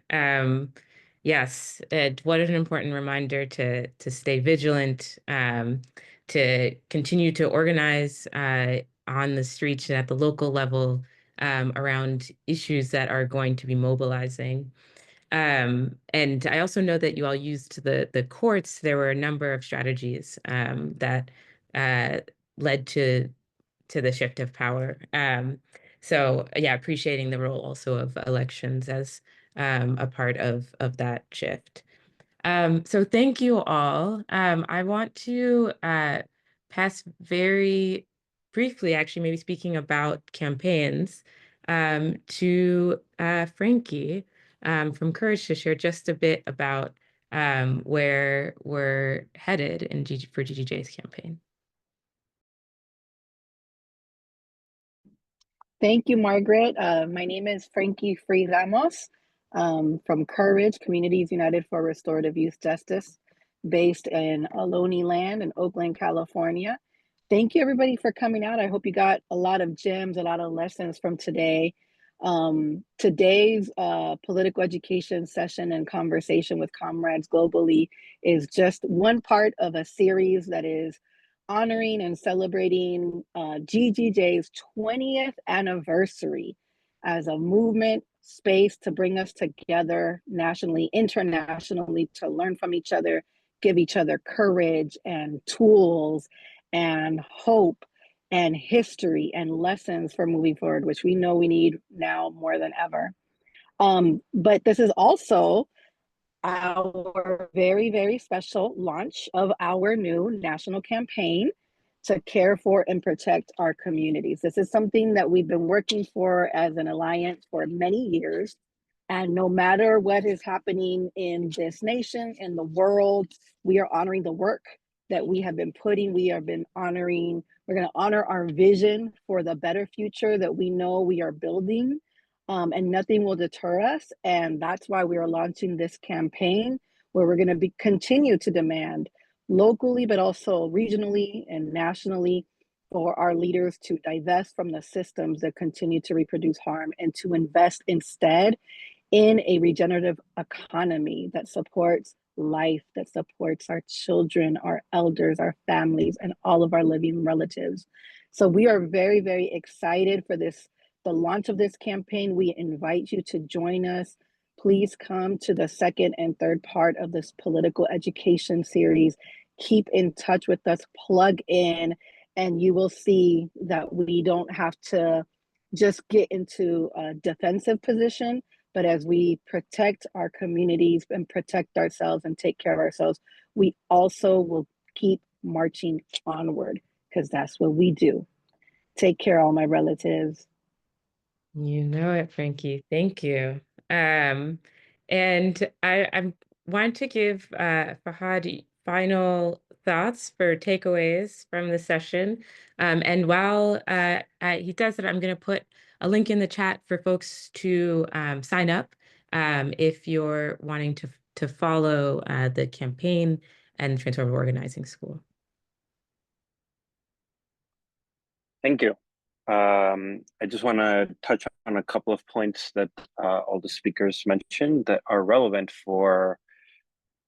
Yes, what an important reminder to stay vigilant, to continue to organize on the streets and at the local level around issues that are going to be mobilizing. And I also know that you all used the courts. There were a number of strategies that led to the shift of power. So yeah, appreciating the role also of elections as a part of that shift. So thank you all. I want to pass very briefly, actually, maybe speaking about campaigns, to Frankie from Courage to share just a bit about where we're headed for GGJ's campaign. Thank you, Margaret. My name is Frankie Free Ramos from Courage, Communities United for Restorative Youth Justice, based in Ohlone Land in Oakland, California. Thank you, everybody, for coming out. I hope you got a lot of gems, a lot of lessons from today. Today's political education session and conversation with comrades globally is just one part of a series that is honoring and celebrating GGJ's 20th anniversary as a movement space to bring us together nationally, internationally, to learn from each other, give each other courage and tools and hope and history and lessons for moving forward, which we know we need now more than ever. But this is also our very, very special launch of our new national campaign to care for and protect our communities. This is something that we've been working for as an alliance for many years. And no matter what is happening in this nation, in the world, we are honoring the work that we have been putting. We have been honoring, we're going to honor our vision for the better future that we know we are building, and nothing will deter us. And that's why we are launching this campaign where we're going to continue to demand locally, but also regionally and nationally for our leaders to divest from the systems that continue to reproduce harm and to invest instead in a regenerative economy that supports life, that supports our children, our elders, our families, and all of our living relatives. So we are very, very excited for this, the launch of this campaign. We invite you to join us. Please come to the second and third part of this political education series. Keep in touch with us, plug in, and you will see that we don't have to just get into a defensive position, but as we protect our communities and protect ourselves and take care of ourselves, we also will keep marching onward, because that's what we do. Take care, all my relatives. You know it, Frankie. Thank you. And I want to give Fahad final thoughts for takeaways from the session. And while he does that, I'm going to put a link in the chat for folks to sign up if you're wanting to follow the campaign and Transformative Organizing School. Thank you. I just want to touch on a couple of points that all the speakers mentioned that are relevant for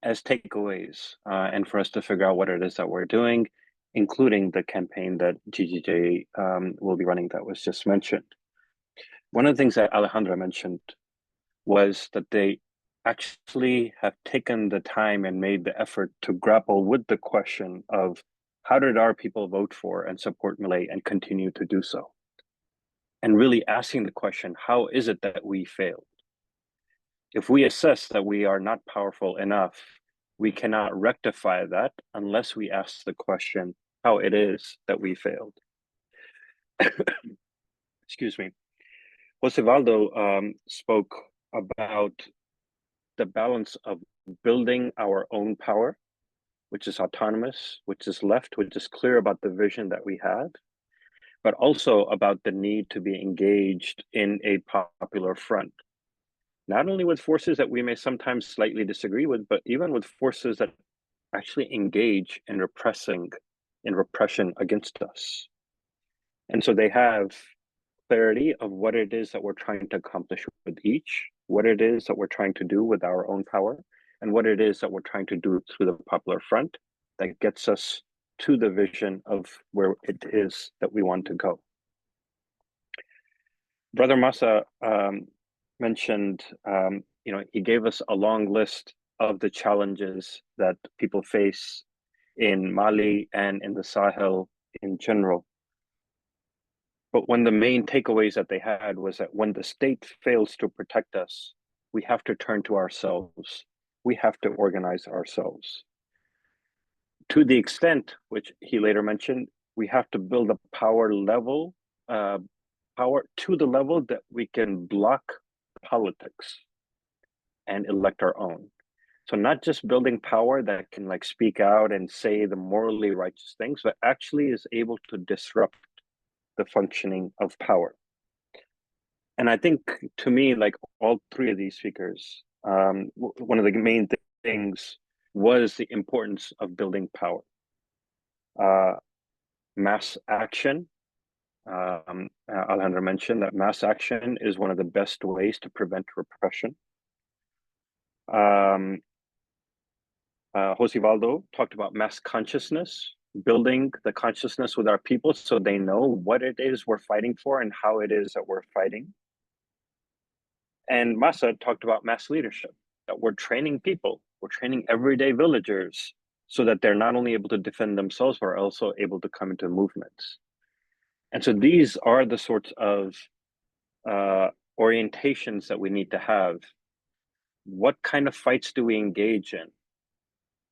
as takeaways and for us to figure out what it is that we're doing, including the campaign that GGJ will be running that was just mentioned. One of the things that Alejandra mentioned was that they actually have taken the time and made the effort to grapple with the question of how did our people vote for and support Milei and continue to do so? And really asking the question, how is it that we failed? If we assess that we are not powerful enough, we cannot rectify that unless we ask the question, how it is that we failed. Excuse me. Josevaldo spoke about the balance of building our own power, which is autonomous, which is left, which is clear about the vision that we had, but also about the need to be engaged in a popular front. Not only with forces that we may sometimes slightly disagree with, but even with forces that actually engage in repression against us. And so they have clarity of what it is that we're trying to accomplish with each, what it is that we're trying to do with our own power, and what it is that we're trying to do through the popular front that gets us to the vision of where it is that we want to go. Brother Massa mentioned, he gave us a long list of the challenges that people face in Mali and in the Sahel in general. But one of the main takeaways that they had was that when the state fails to protect us, we have to turn to ourselves. We have to organize ourselves. To the extent, which he later mentioned, we have to build a power to the level that we can block politics and elect our own. So not just building power that can speak out and say the morally righteous things, but actually is able to disrupt the functioning of power. And I think, to me, all three of these speakers, one of the main things was the importance of building power. Mass action. Alejandra mentioned that mass action is one of the best ways to prevent repression. Josevaldo talked about mass consciousness, building the consciousness with our people so they know what it is we're fighting for and how it is that we're fighting. And Massa talked about mass leadership, that we're training people, we're training everyday villagers so that they're not only able to defend themselves, but are also able to come into movements. And so these are the sorts of orientations that we need to have. What kind of fights do we engage in?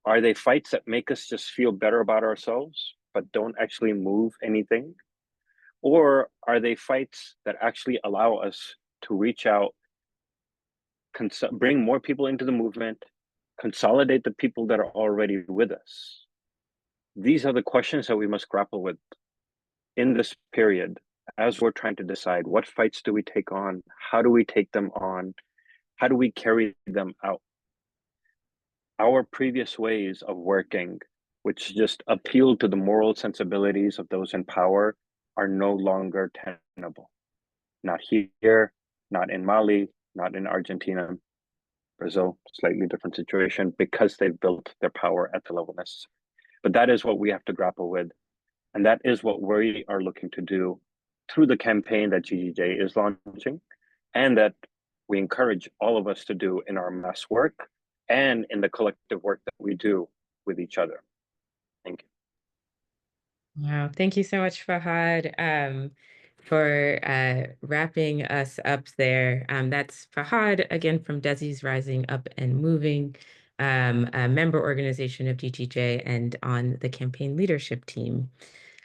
Are they fights that make us just feel better about ourselves? but don't actually move anything? Or are they fights that actually allow us to reach out, bring more people into the movement, consolidate the people that are already with us? These are the questions that we must grapple with in this period as we're trying to decide what fights do we take on, how do we take them on, how do we carry them out? Our previous ways of working, which just appeal to the moral sensibilities of those in power, are no longer tenable. Not here, not in Mali, not in Argentina. Brazil, slightly different situation because they've built their power at the level necessary. But that is what we have to grapple with. And that is what we are looking to do through the campaign that GGJ is launching, and that we encourage all of us to do in our mass work and in the collective work that we do with each other. Thank you. Wow, thank you so much, Fahad, for wrapping us up there. That's Fahad, again, from Desi's Rising Up and Moving, a member organization of GGJ and on the campaign leadership team.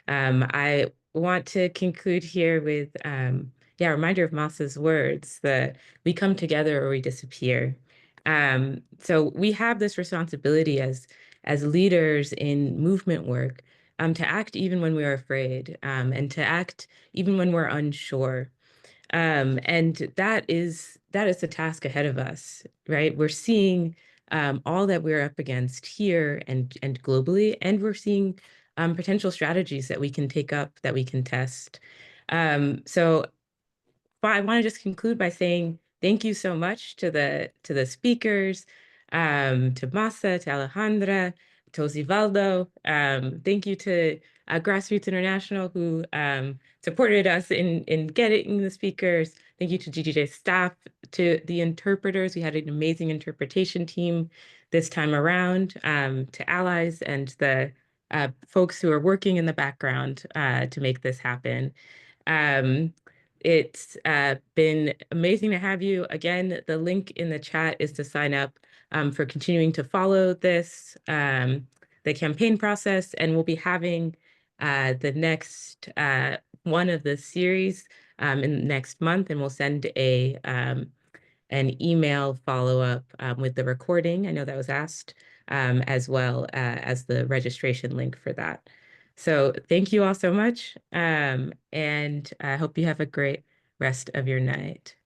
I want to conclude here with, a reminder of Masa's words, that we come together or we disappear. So we have this responsibility as leaders in movement work, to act even when we are afraid, and to act even when we're unsure. And that is the task ahead of us, right? We're seeing all that we're up against here and globally, and we're seeing potential strategies that we can take up, that we can test. So I want to just conclude by saying thank you so much to the speakers, to Masa, to Alejandra, to Osivaldo. Thank you to Grassroots International, who supported us in getting the speakers. Thank you to GGJ staff, to the interpreters. We had an amazing interpretation team this time around, to allies and the folks who are working in the background to make this happen. It's been amazing to have you. Again, the link in the chat is to sign up for continuing to follow this, the campaign process, and we'll be having the next one of the series in next month, and we'll send an email follow-up with the recording. I know that was asked, as well as the registration link for that. So thank you all so much, and I hope you have a great rest of your night.